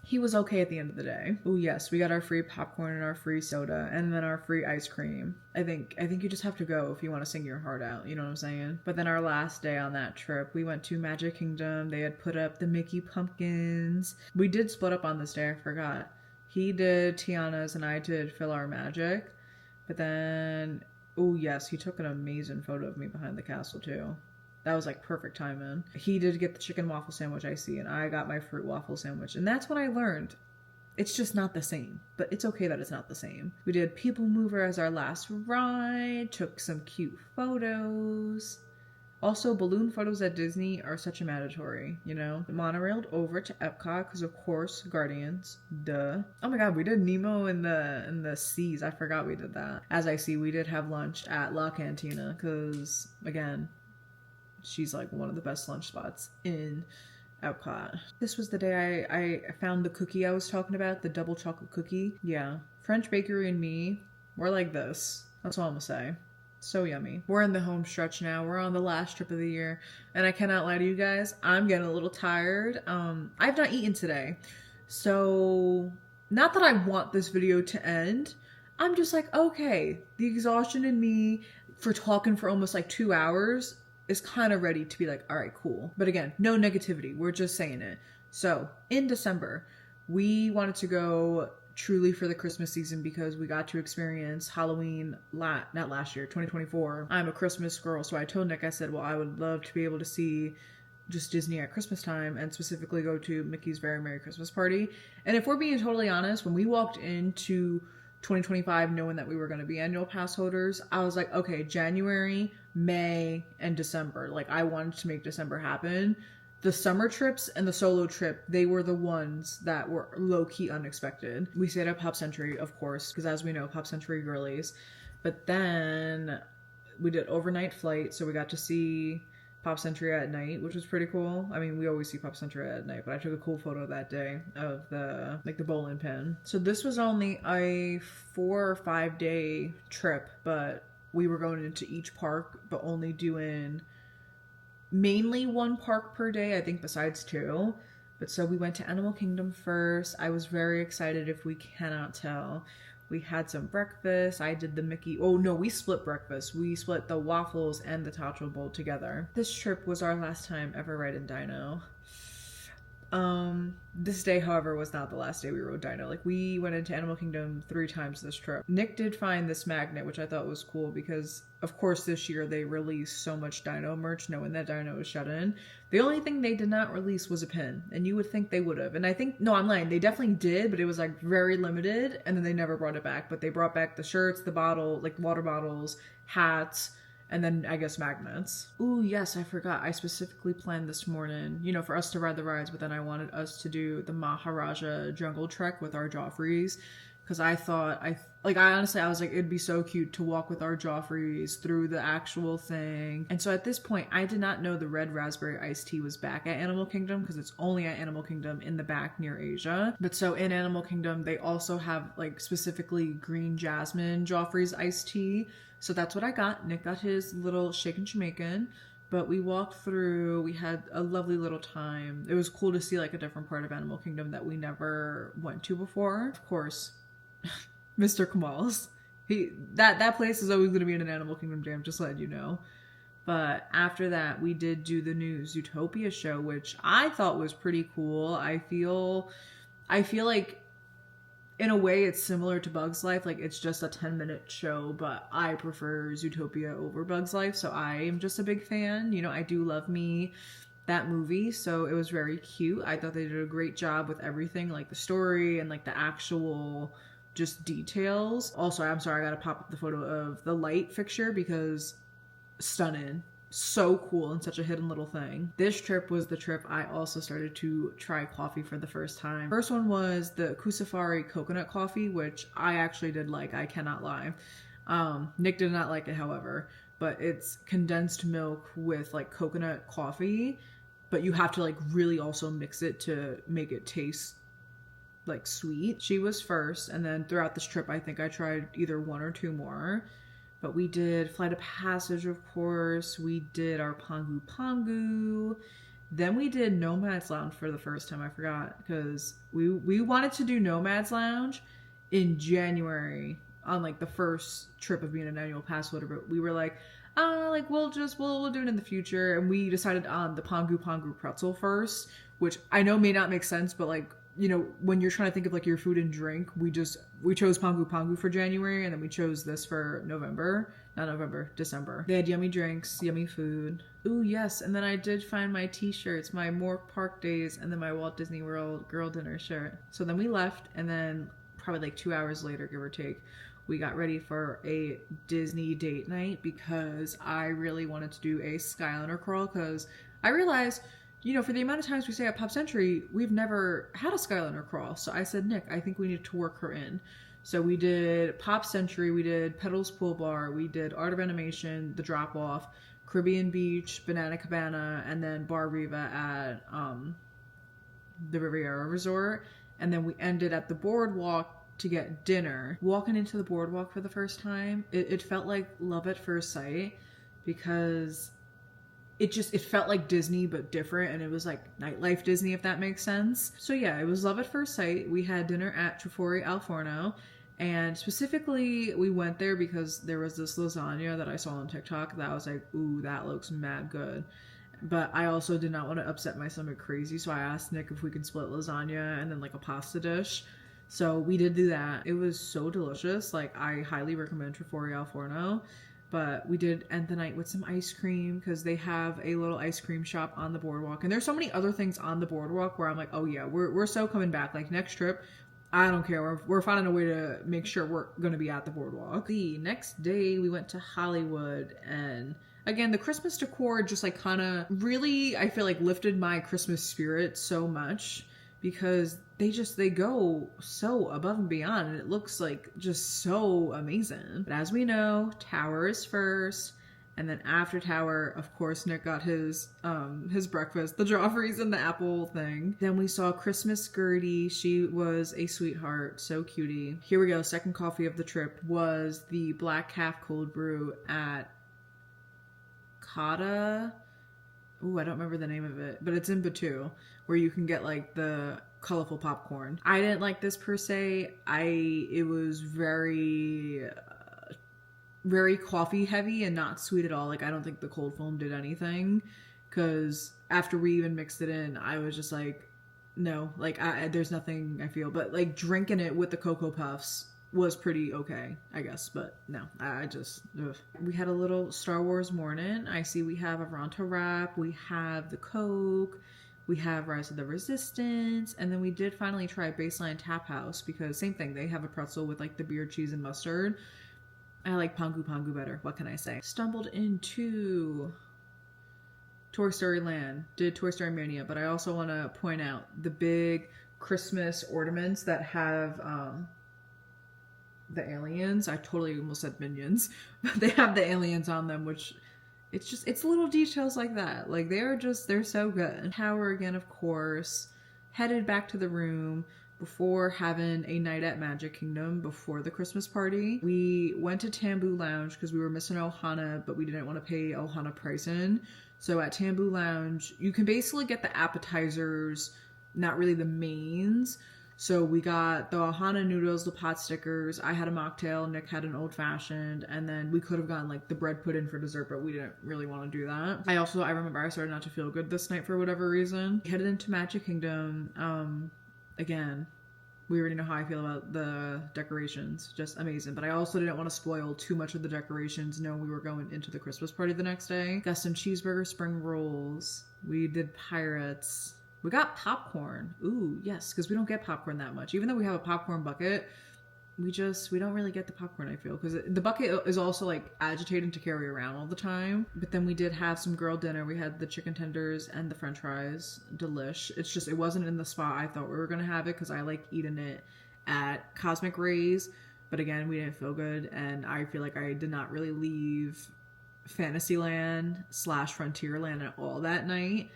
he was okay at the end of the day. Oh yes, we got our free popcorn and our free soda and then our free ice cream. I think you just have to go if you want to sing your heart out, you know what I'm saying? But then our last day on that trip, we went to Magic Kingdom. They had put up the Mickey pumpkins. We did split up on this day, I forgot. He did Tiana's and I did Fill Our Magic. But then, oh yes, he took an amazing photo of me behind the castle too. That was like perfect timing. He did get the chicken waffle sandwich I see, and I got my fruit waffle sandwich. And that's when I learned it's just not the same. But it's okay that it's not the same. We did People Mover as our last ride, took some cute photos. Also, balloon photos at Disney are such a mandatory, you know? Monorailed over to Epcot, because of course, Guardians, duh. Oh my god, we did Nemo in the seas. I forgot we did that. As I see, we did have lunch at La Cantina, because, again, she's like one of the best lunch spots in Epcot. This was the day I found the cookie I was talking about, the double chocolate cookie. Yeah, French Bakery and me, we're like this. That's all I'm gonna say. So yummy. We're in the home stretch now. We're on the last trip of the year. And I cannot lie to you guys, I'm getting a little tired. I've not eaten today. So, not that I want this video to end. I'm just like, okay, the exhaustion in me for talking for almost like 2 hours is kind of ready to be like, all right, cool. But again, no negativity. We're just saying it. So in December, we wanted to go truly for the Christmas season because we got to experience Halloween, not last year, 2024. I'm a Christmas girl. So I told Nick, I said, well, I would love to be able to see just Disney at Christmas time and specifically go to Mickey's Very Merry Christmas Party. And if we're being totally honest, when we walked into 2025 knowing that we were going to be annual pass holders, I was like, okay, January, May, and December. Like, I wanted to make December happen. The summer trips and the solo trip, they were the ones that were low-key unexpected. We stayed at Pop Century, of course, because as we know, Pop Century girlies. But then we did overnight flight, so we got to see Pop Century at night, which was pretty cool. I mean, we always see Pop Century at night, but I took a cool photo that day of the bowling pin. So this was only a 4 or 5 day trip, but we were going into each park, but only doing mainly 1 park per day, I think, besides 2. But so we went to Animal Kingdom first. I was very excited, if we cannot tell. We had some breakfast. I did the Mickey. Oh no, we split breakfast. We split the waffles and the taco bowl together. This trip was our last time ever riding Dino. This day, however, was not the last day we rode Dino. Like, we went into Animal Kingdom 3 times this trip. Nick did find this magnet, which I thought was cool because, of course, this year they released so much Dino merch knowing that Dino was shut in. The only thing they did not release was a pin, and you would think they would have. And I think, no, I'm lying, they definitely did, but it was like very limited, and then they never brought it back. But they brought back the shirts, the bottle, like water bottles, hats, and then I guess magnets. Ooh, yes, I forgot. I specifically planned this morning, you know, for us to ride the rides, but then I wanted us to do the Maharaja Jungle Trek with our Joffreys. Because I thought, I honestly, I was like, it'd be so cute to walk with our Joffreys through the actual thing. And so at this point, I did not know the red raspberry iced tea was back at Animal Kingdom because it's only at Animal Kingdom in the back near Asia. But so in Animal Kingdom, they also have like specifically green jasmine Joffrey's iced tea. So that's what I got. Nick got his little shaken Jamaican. But we walked through, we had a lovely little time. It was cool to see like a different part of Animal Kingdom that we never went to before. Of course, Mr. Kamal's. That place is always going to be in an Animal Kingdom jam, just letting you know. But after that, we did do the new Zootopia show, which I thought was pretty cool. I feel like in a way it's similar to Bug's Life. Like, it's just a 10-minute show, but I prefer Zootopia over Bug's Life. So I am just a big fan. You know, I do love me that movie. So it was very cute. I thought they did a great job with everything, like the story and like the actual just details. Also, I'm sorry, I gotta pop up the photo of the light fixture because stunning. So cool and such a hidden little thing. This trip was the trip I also started to try coffee for the first time. First one was the Kusafari coconut coffee, which I actually did like, I cannot lie. Nick did not like it, however, but it's condensed milk with like coconut coffee, but you have to like really also mix it to make it taste like sweet. She was first, and then throughout this trip I think I tried either 1 or 2 more. But we did Flight of Passage, of course. We did our Pongu Pongu. Then we did Nomad's Lounge for the first time. I forgot because we wanted to do Nomad's Lounge in January on like the first trip of being an annual pass holder, but we were like, like we'll do it in the future, and we decided on the Pongu Pongu pretzel first, which I know may not make sense, but like, you know, when you're trying to think of like your food and drink, we chose Pongu Pongu for January, and then we chose this for December. They had yummy drinks, yummy food. Ooh, yes, and then I did find my t-shirts, my Mork Park days, and then my Walt Disney World girl dinner shirt. So then we left, and then probably like 2 hours later, give or take, we got ready for a Disney date night because I really wanted to do a Skyliner crawl because I realized, you know, for the amount of times we stay at Pop Century, we've never had a Skyliner crawl. So I said, Nick, I think we need to work her in. So we did Pop Century, we did Petals Pool Bar, we did Art of Animation, The Drop Off, Caribbean Beach, Banana Cabana, and then Bar Riva at the Riviera Resort. And then we ended at the boardwalk to get dinner. Walking into the boardwalk for the first time, it felt like love at first sight because it felt like Disney but different, and it was like nightlife Disney, if that makes sense. So yeah, it was love at first sight. We had dinner at Trifori Al Forno, and specifically we went there because there was this lasagna that I saw on TikTok that I was like, ooh, that looks mad good. But I also did not want to upset my stomach crazy, so I asked Nick if we could split lasagna and then like a pasta dish. So we did do that. It was so delicious. Like, I highly recommend Trifori Al Forno. But we did end the night with some ice cream because they have a little ice cream shop on the boardwalk. And there's so many other things on the boardwalk where I'm like, oh yeah, we're so coming back. Like, next trip, I don't care. We're finding a way to make sure we're going to be at the boardwalk. The next day, we went to Hollywood, and again, the Christmas decor just like kind of really, I feel like, lifted my Christmas spirit so much because they go so above and beyond, and it looks like just so amazing. But as we know, Tower is first, and then after Tower, of course, Nick got his breakfast, the Joffreys and the apple thing. Then we saw Christmas Gertie. She was a sweetheart, so cutie. Here we go. Second coffee of the trip was the Black Calf Cold Brew at Kata. Ooh, I don't remember the name of it, but it's in Batu, where you can get like the colorful popcorn. I didn't like this per se. It was very coffee heavy and not sweet at all. Like, I don't think the cold foam did anything, because after we even mixed it in, I was just like, no, like there's nothing I feel. But like drinking it with the Cocoa Puffs was pretty okay, I guess, but no, I just, ugh. We had a little Star Wars morning. I see we have a wdwap, we have the Coke, we have Rise of the Resistance, and then we did finally try Baseline Tap House because same thing, they have a pretzel with like the beer, cheese, and mustard. I like Pongu Pongu better, what can I say? Stumbled into Toy Story Land, did Toy Story Mania, but I also want to point out the big Christmas ornaments that have the aliens. I totally almost said minions, but they have the aliens on them, which it's little details like that. Like, they're so good. Tower again, of course. Headed back to the room before having a night at Magic Kingdom before the Christmas party. We went to Tambu Lounge because we were missing Ohana, but we didn't want to pay Ohana pricing. So at Tambu Lounge, you can basically get the appetizers, not really the mains. So we got the Ohana noodles, the pot stickers. I had a mocktail, Nick had an old fashioned, and then we could have gotten like the bread pudding for dessert, but we didn't really want to do that. I remember I started not to feel good this night for whatever reason. We headed into Magic Kingdom. Again, we already know how I feel about the decorations, just amazing. But I also didn't want to spoil too much of the decorations, knowing we were going into the Christmas party the next day. Got some cheeseburger spring rolls. We did Pirates. We got popcorn. Ooh, yes, because we don't get popcorn that much. Even though we have a popcorn bucket, we don't really get the popcorn, I feel. Because the bucket is also, like, agitating to carry around all the time. But then we did have some girl dinner. We had the chicken tenders and the french fries. Delish. It's just, it wasn't in the spot I thought we were going to have it, because I like eating it at Cosmic Rays. But again, we didn't feel good. And I feel like I did not really leave Fantasyland / Frontierland at all that night.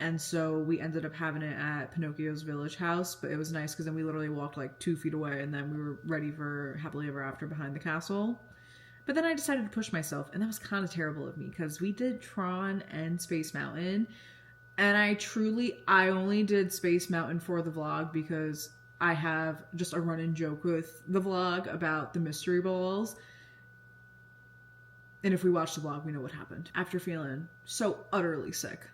And so we ended up having it at Pinocchio's Village House, but it was nice because then we literally walked like 2 feet away, and then we were ready for Happily Ever After behind the castle. But then I decided to push myself, and that was kind of terrible of me because we did Tron and Space Mountain. And I only did Space Mountain for the vlog because I have just a running joke with the vlog about the mystery balls. And if we watch the vlog, we know what happened. After feeling so utterly sick,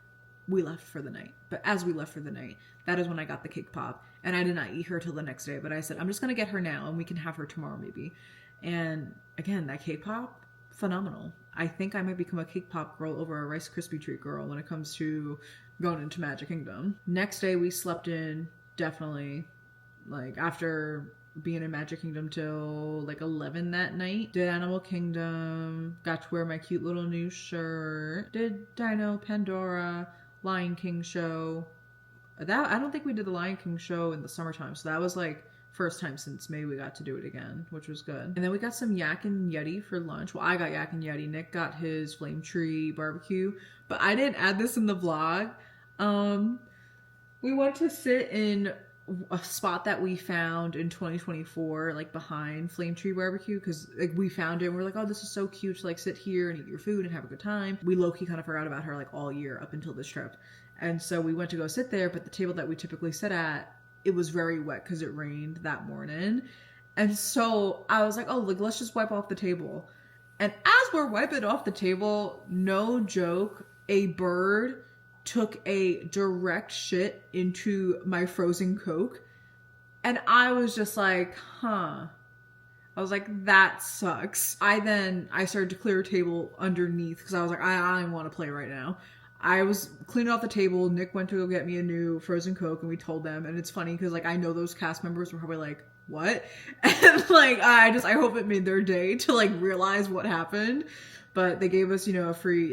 we left for the night. But as we left for the night, that is when I got the cake pop. And I did not eat her till the next day, but I said, I'm just going to get her now and we can have her tomorrow maybe. And again, that cake pop, phenomenal. I think I might become a cake pop girl over a Rice Krispie treat girl when it comes to going into Magic Kingdom. Next day we slept in, definitely, like after being in Magic Kingdom till like 11 that night. Did Animal Kingdom, got to wear my cute little new shirt. Did Dino, Pandora, Lion King show. I don't think we did the Lion King show in the summertime, so that was like first time since May we got to do it again, which was good. And then we got some yak and yeti for lunch. Well, I got yak and yeti. Nick got his flame tree barbecue, but I didn't add this in the vlog. We went to sit in a spot that we found in 2024, like behind Flame Tree Barbecue, because like we found it and we're like, oh, this is so cute to like sit here and eat your food and have a good time. We low-key kind of forgot about her like all year up until this trip. And so we went to go sit there, but the table that we typically sit at, it was very wet because it rained that morning. And so I was like, oh, like, let's just wipe off the table. And as we're wiping off the table, no joke, a bird took a direct shit into my frozen Coke. And I was just like, huh. I was like, that sucks. I started to clear a table underneath because I was like, I don't want to play right now. I was cleaning off the table. Nick went to go get me a new frozen Coke and we told them. And it's funny because like I know those cast members were probably like, what? And like I hope it made their day to like realize what happened. But they gave us, you know,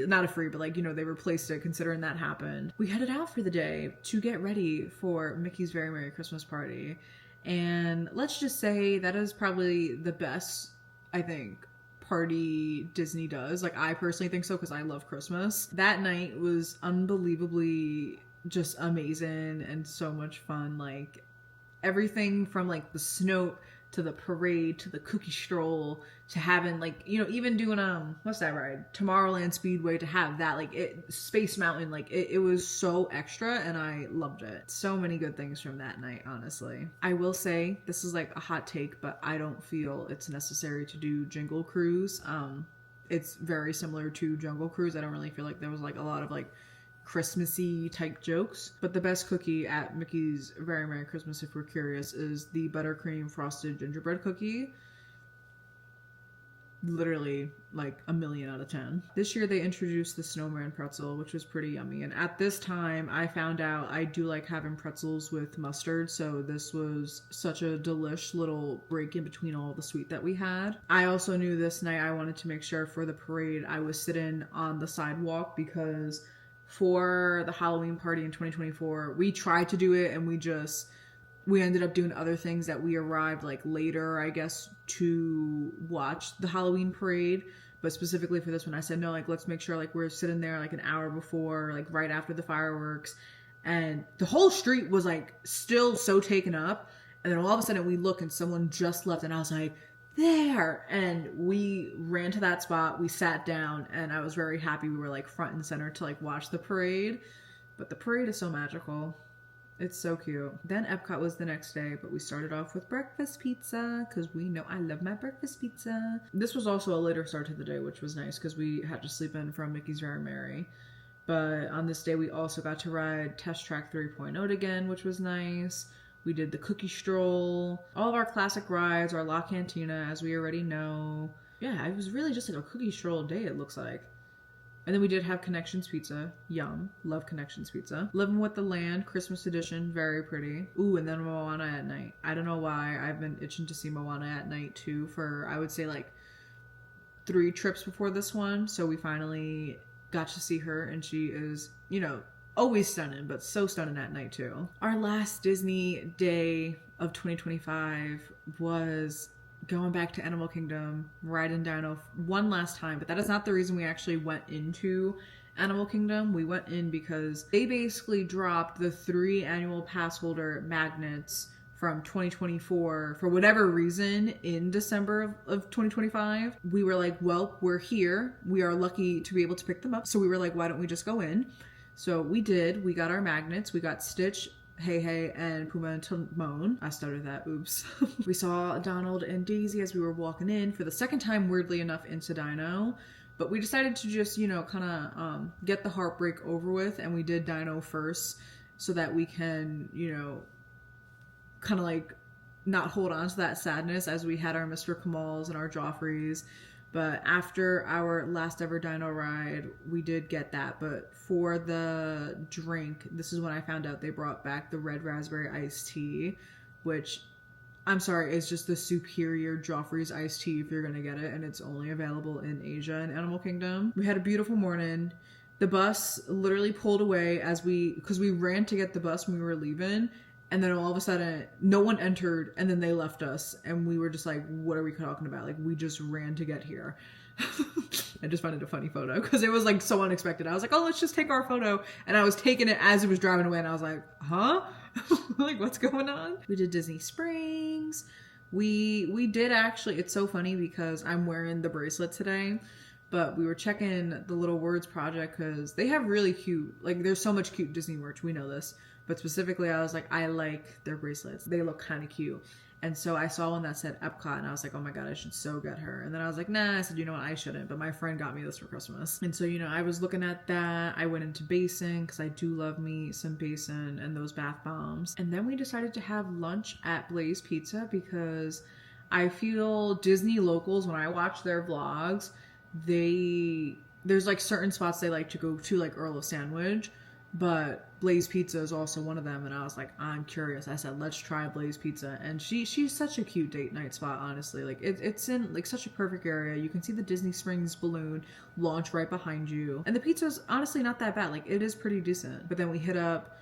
not a free, but like, you know, they replaced it considering that happened. We headed out for the day to get ready for Mickey's Very Merry Christmas Party. And let's just say that is probably the best, I think, party Disney does. Like I personally think so because I love Christmas. That night was unbelievably just amazing and so much fun. Like everything from like the snow to the parade to the cookie stroll to having like, you know, even doing what's that ride, Tomorrowland Speedway, to have that like Space Mountain, like it was so extra and I loved it. So many good things from that night, honestly. I will say this is like a hot take, but I don't feel it's necessary to do Jingle Cruise. It's very similar to Jungle Cruise. I don't really feel like there was like a lot of like Christmassy type jokes. But the best cookie at Mickey's Very Merry Christmas, if we're curious, is the buttercream frosted gingerbread cookie. Literally like 1,000,000 out of 10. This year they introduced the snowman pretzel, which was pretty yummy. And at this time I found out I do like having pretzels with mustard, so this was such a delish little break in between all the sweet that we had. I also knew this night I wanted to make sure for the parade I was sitting on the sidewalk because for the Halloween party in 2024, we tried to do it and we ended up doing other things that we arrived like later, I guess, to watch the Halloween parade. But specifically for this one, I said, no, like, let's make sure like we're sitting there like an hour before, like right after the fireworks. And the whole street was like still so taken up. And then all of a sudden we look and someone just left and I was like, there. And we ran to that spot, we sat down, and I was very happy we were like front and center to like watch the parade. But the parade is so magical. It's so cute. Then Epcot was the next day, but we started off with breakfast pizza because we know I love my breakfast pizza. This was also a later start to the day, which was nice because we had to sleep in from Mickey's Very Merry. But on this day, we also got to ride Test Track 3.0 again, which was nice. We did the cookie stroll, all of our classic rides, our La Cantina, as we already know. Yeah, it was really just like a cookie stroll day, it looks like. And then we did have Connections Pizza. Yum. Love Connections Pizza. Living with the Land, Christmas edition. Very pretty. Ooh, and then Moana at night. I don't know why. I've been itching to see Moana at night too for, I would say, like 3 trips before this one. So we finally got to see her and she is, you know, always stunning, but so stunning at night too. Our last Disney day of 2025 was going back to Animal Kingdom, riding Dino one last time, but that is not the reason we actually went into Animal Kingdom. We went in because they basically dropped the 3 annual pass holder magnets from 2024 for whatever reason in December of 2025. We were like, well, we're here. We are lucky to be able to pick them up. So we were like, why don't we just go in? So we did. We got our magnets. We got Stitch, Hey, and Puma and Timon. I stuttered that. Oops. We saw Donald and Daisy as we were walking in for the second time, weirdly enough, into Dino. But we decided to just, you know, kind of get the heartbreak over with. And we did Dino first so that we can, you know, kind of like not hold on to that sadness as we had our Mr. Kamals and our Joffreys. But after our last ever Dino ride, we did get that. But for the drink, this is when I found out they brought back the red raspberry iced tea, which, I'm sorry, is just the superior Joffrey's iced tea if you're going to get it. And it's only available in Asia and Animal Kingdom. We had a beautiful morning. The bus literally pulled away because we ran to get the bus when we were leaving. And then all of a sudden, no one entered, and then they left us. And we were just like, what are we talking about? Like, we just ran to get here. I just found it a funny photo because it was like so unexpected. I was like, oh, let's just take our photo. And I was taking it as it was driving away. And I was like, huh? Like, what's going on? We did Disney Springs. We did actually, it's so funny because I'm wearing the bracelet today. But we were checking the Little Words project because they have really cute, like there's so much cute Disney merch. We know this. But specifically, I was like, I like their bracelets. They look kind of cute. And so I saw one that said Epcot and I was like, oh my God, I should so get her. And then I was like, nah, I said, you know what, I shouldn't. But my friend got me this for Christmas. And so, you know, I was looking at that. I went into Basin because I do love me some Basin and those bath bombs. And then we decided to have lunch at Blaze Pizza because I feel Disney locals, when I watch their vlogs, there's like certain spots they like to go to, like Earl of Sandwich. But Blaze Pizza is also one of them, and I was like, I'm curious. I said, let's try Blaze Pizza, and she's such a cute date night spot, honestly. Like it's in like such a perfect area. You can see the Disney Springs balloon launch right behind you, and the pizza's honestly not that bad. Like it is pretty decent. But then we hit up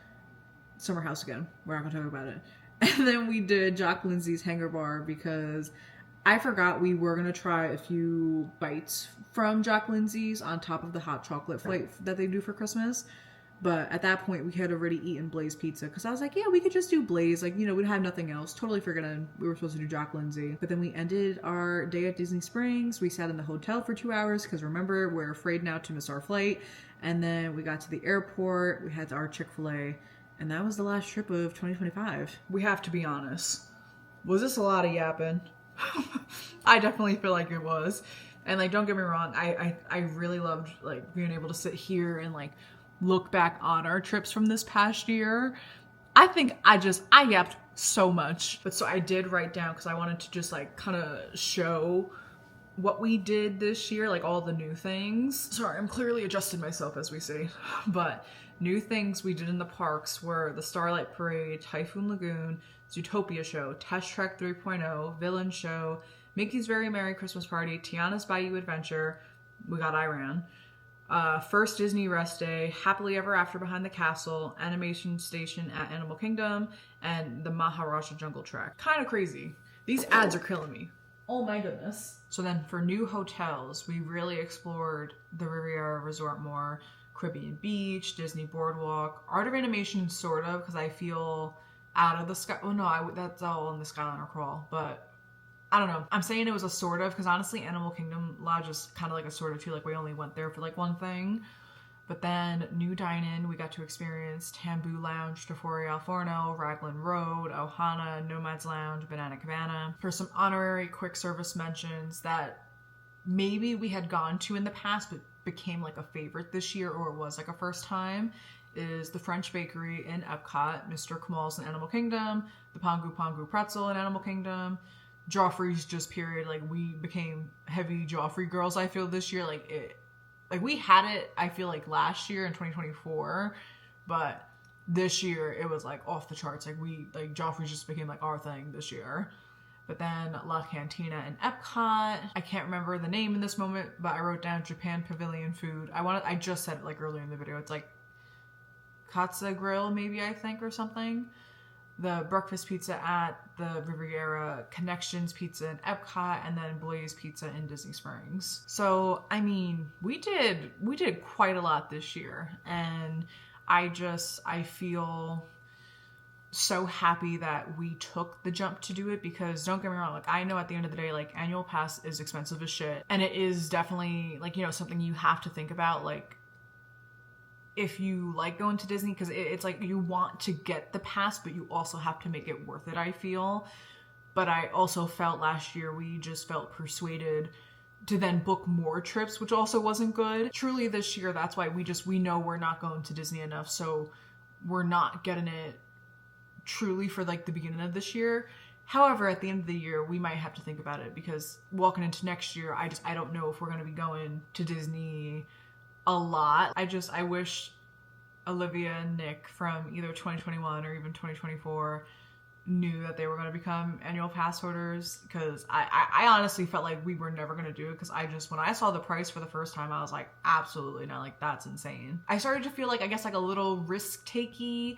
Summer House again. We're not gonna talk about it. And then we did Jock Lindsay's Hangar Bar because I forgot we were gonna try a few bites from Jock Lindsay's on top of the hot chocolate flight that they do for Christmas. But at that point, we had already eaten Blaze Pizza because I was like, yeah, we could just do Blaze. Like, you know, we'd have nothing else. Totally forgetting we were supposed to do Jock Lindsay. But then we ended our day at Disney Springs. We sat in the hotel for 2 hours because remember, we're afraid now to miss our flight. And then we got to the airport. We had our Chick-fil-A. And that was the last trip of 2025. We have to be honest. Was this a lot of yapping? I definitely feel like it was. And like, don't get me wrong. I really loved like being able to sit here and like look back on our trips from this past year. I think I yapped so much. But so I did write down because I wanted to just like kind of show what we did this year, like all the new things. Sorry, I'm clearly adjusting myself as we see. But new things we did in the parks were the Starlight Parade, Typhoon Lagoon, Zootopia Show, Test Trek 3.0, Villain Show, Mickey's Very Merry Christmas Party, Tiana's Bayou Adventure, we got Iran, First Disney Rest Day, Happily Ever After Behind the Castle, Animation Station at Animal Kingdom, and the Maharaja Jungle Trek. Kind of crazy. These ads are killing me. Oh my goodness. So then for new hotels, we really explored the Riviera Resort more, Caribbean Beach, Disney Boardwalk, Art of Animation sort of, because I feel out of the sky. Oh no, that's all in the Skyliner Crawl, but I don't know. I'm saying it was a sort of, because honestly, Animal Kingdom Lodge is kind of like a sort of too, like we only went there for like one thing. But then new dine-in, we got to experience Tamboo Lounge, Tafori Al Forno, Raglan Road, Ohana, Nomad's Lounge, Banana Cabana. For some honorary quick service mentions that maybe we had gone to in the past, but became like a favorite this year, or it was like a first time, is the French Bakery in Epcot, Mr. Kamal's in Animal Kingdom, the Pongu Pongu Pretzel in Animal Kingdom, Joffrey's just period. Like we became heavy Joffrey girls, I feel, this year. Like we had it, I feel like last year in 2024, but this year it was like off the charts. Like Joffrey's just became like our thing this year. But then La Cantina in Epcot. I can't remember the name in this moment, but I wrote down Japan Pavilion food. I just said it like earlier in the video. It's like Katsa Grill, maybe, I think, or something. The breakfast pizza at the Riviera, Connections Pizza in Epcot, and then Blaze Pizza in Disney Springs. So, I mean, we did quite a lot this year, and I feel so happy that we took the jump to do it, because don't get me wrong, like I know at the end of the day, like annual pass is expensive as shit, and it is definitely like, you know, something you have to think about, like if you like going to Disney, because it's like you want to get the pass, but you also have to make it worth it, I feel. But I also felt last year we just felt persuaded to then book more trips, which also wasn't good. Truly this year, that's why we know we're not going to Disney enough, so we're not getting it truly for like the beginning of this year. However, at the end of the year, we might have to think about it, because walking into next year, I don't know if we're going to be going to Disney a lot. I wish Olivia and Nick from either 2021 or even 2024 knew that they were going to become annual pass holders, because I honestly felt like we were never going to do it, because when I saw the price for the first time, I was like, absolutely not, like that's insane. I started to feel like, I guess, like a little risk-takey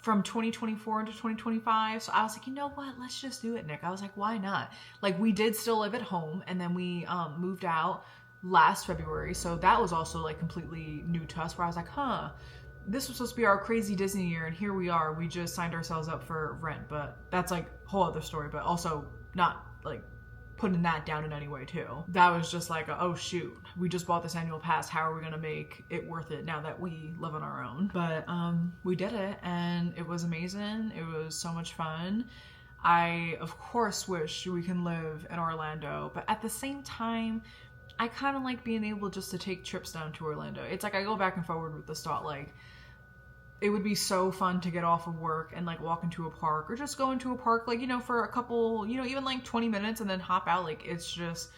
from 2024 into 2025. So I was like, you know what? Let's just do it, Nick. I was like, why not? Like we did still live at home, and then we moved out last February. So that was also like completely new to us, where I was like, huh, this was supposed to be our crazy Disney year, and here we are. We just signed ourselves up for rent, but that's like a whole other story, but also not like putting that down in any way too. That was just like, oh shoot, we just bought this annual pass. How are we gonna make it worth it now that we live on our own? But we did it, and it was amazing. It was so much fun. I, of course, wish we can live in Orlando, but at the same time, I kind of like being able just to take trips down to Orlando. It's like I go back and forward with this thought, like, it would be so fun to get off of work and like walk into a park, or just go into a park, like, you know, for a couple, you know, even like 20 minutes and then hop out. Like it's just,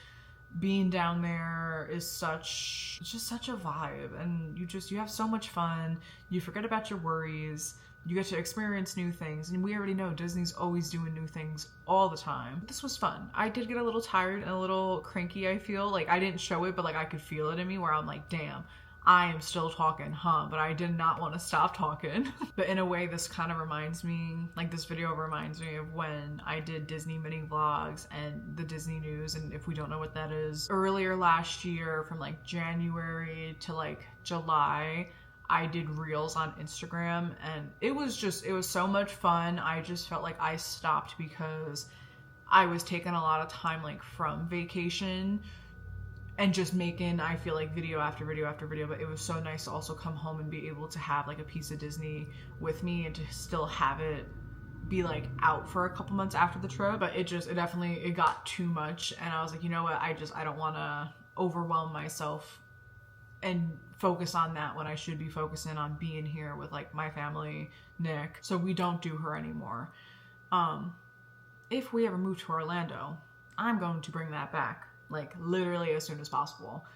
being down there is it's just such a vibe, and you have so much fun. You forget about your worries. You get to experience new things, and we already know Disney's always doing new things all the time. This was fun. I did get a little tired and a little cranky, I feel. Like I didn't show it, but like I could feel it in me, where I'm like, damn, I am still talking, huh? But I did not want to stop talking. But in a way, this kind of reminds me, like this video reminds me of when I did Disney mini vlogs and the Disney news. And if we don't know what that is, earlier last year from like January to like July, I did reels on Instagram, and it was so much fun. I just felt like I stopped because I was taking a lot of time like from vacation and just making, I feel like, video after video after video. But it was so nice to also come home and be able to have like a piece of Disney with me, and to still have it be like out for a couple months after the trip. But it definitely got too much, and I was like, you know what, I don't want to overwhelm myself and focus on that when I should be focusing on being here with like my family, Nick. So we don't do her anymore. If we ever move to Orlando, I'm going to bring that back, like literally as soon as possible.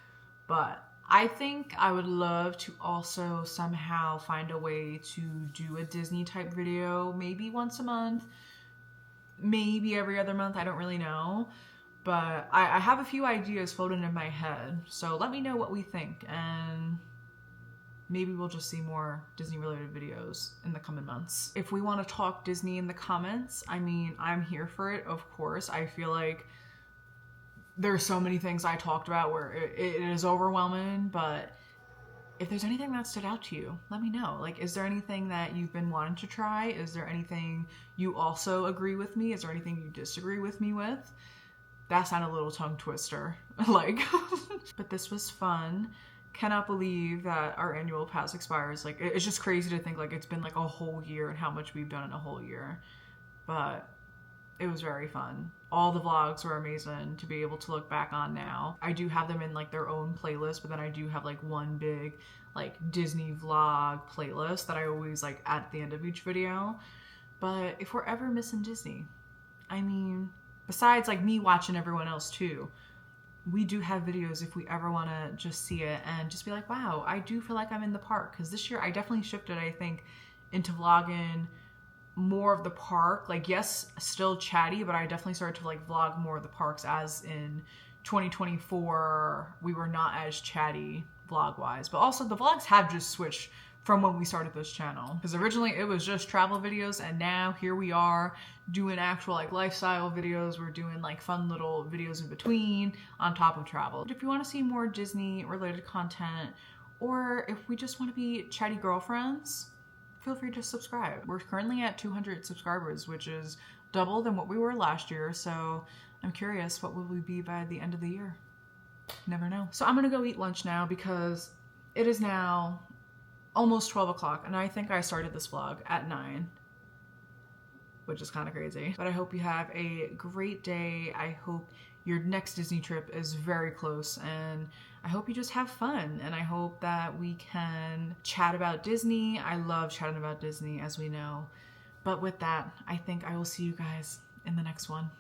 But I think I would love to also somehow find a way to do a Disney type video, maybe once a month, maybe every other month, I don't really know. But I have a few ideas floating in my head, so let me know what we think, and maybe we'll just see more Disney related videos in the coming months. If we want to talk Disney in the comments, I mean, I'm here for it, of course. I feel like there's so many things I talked about where it is overwhelming, but if there's anything that stood out to you, let me know. Like, is there anything that you've been wanting to try? Is there anything you also agree with me? Is there anything you disagree with me with? That sounded a little tongue twister, like, but this was fun. Cannot believe that our annual pass expires. Like, it's just crazy to think like it's been like a whole year and how much we've done in a whole year. But it was very fun. All the vlogs were amazing to be able to look back on now. I do have them in like their own playlist, but then I do have like one big like Disney vlog playlist that I always like at the end of each video. But if we're ever missing Disney, I mean, besides like me watching everyone else too, we do have videos if we ever want to just see it and just be like, wow, I do feel like I'm in the park. Because this year I definitely shifted, I think, into vlogging more of the park. Like, yes, still chatty, but I definitely started to like vlog more of the parks, as in 2024 we were not as chatty vlog wise. But also the vlogs have just switched from when we started this channel, because originally it was just travel videos, and now here we are doing actual like lifestyle videos. We're doing like fun little videos in between on top of travel. But if you want to see more Disney related content, or if we just want to be chatty girlfriends, feel free to subscribe. We're currently at 200 subscribers, which is double than what we were last year. So I'm curious, what will we be by the end of the year? Never know. So I'm gonna go eat lunch now because it is now almost 12 o'clock and I think I started this vlog at 9, which is kind of crazy. But I hope you have a great day. I hope your next Disney trip is very close and I hope you just have fun and I hope that we can chat about Disney. I love chatting about Disney, as we know. But with that, I think I will see you guys in the next one.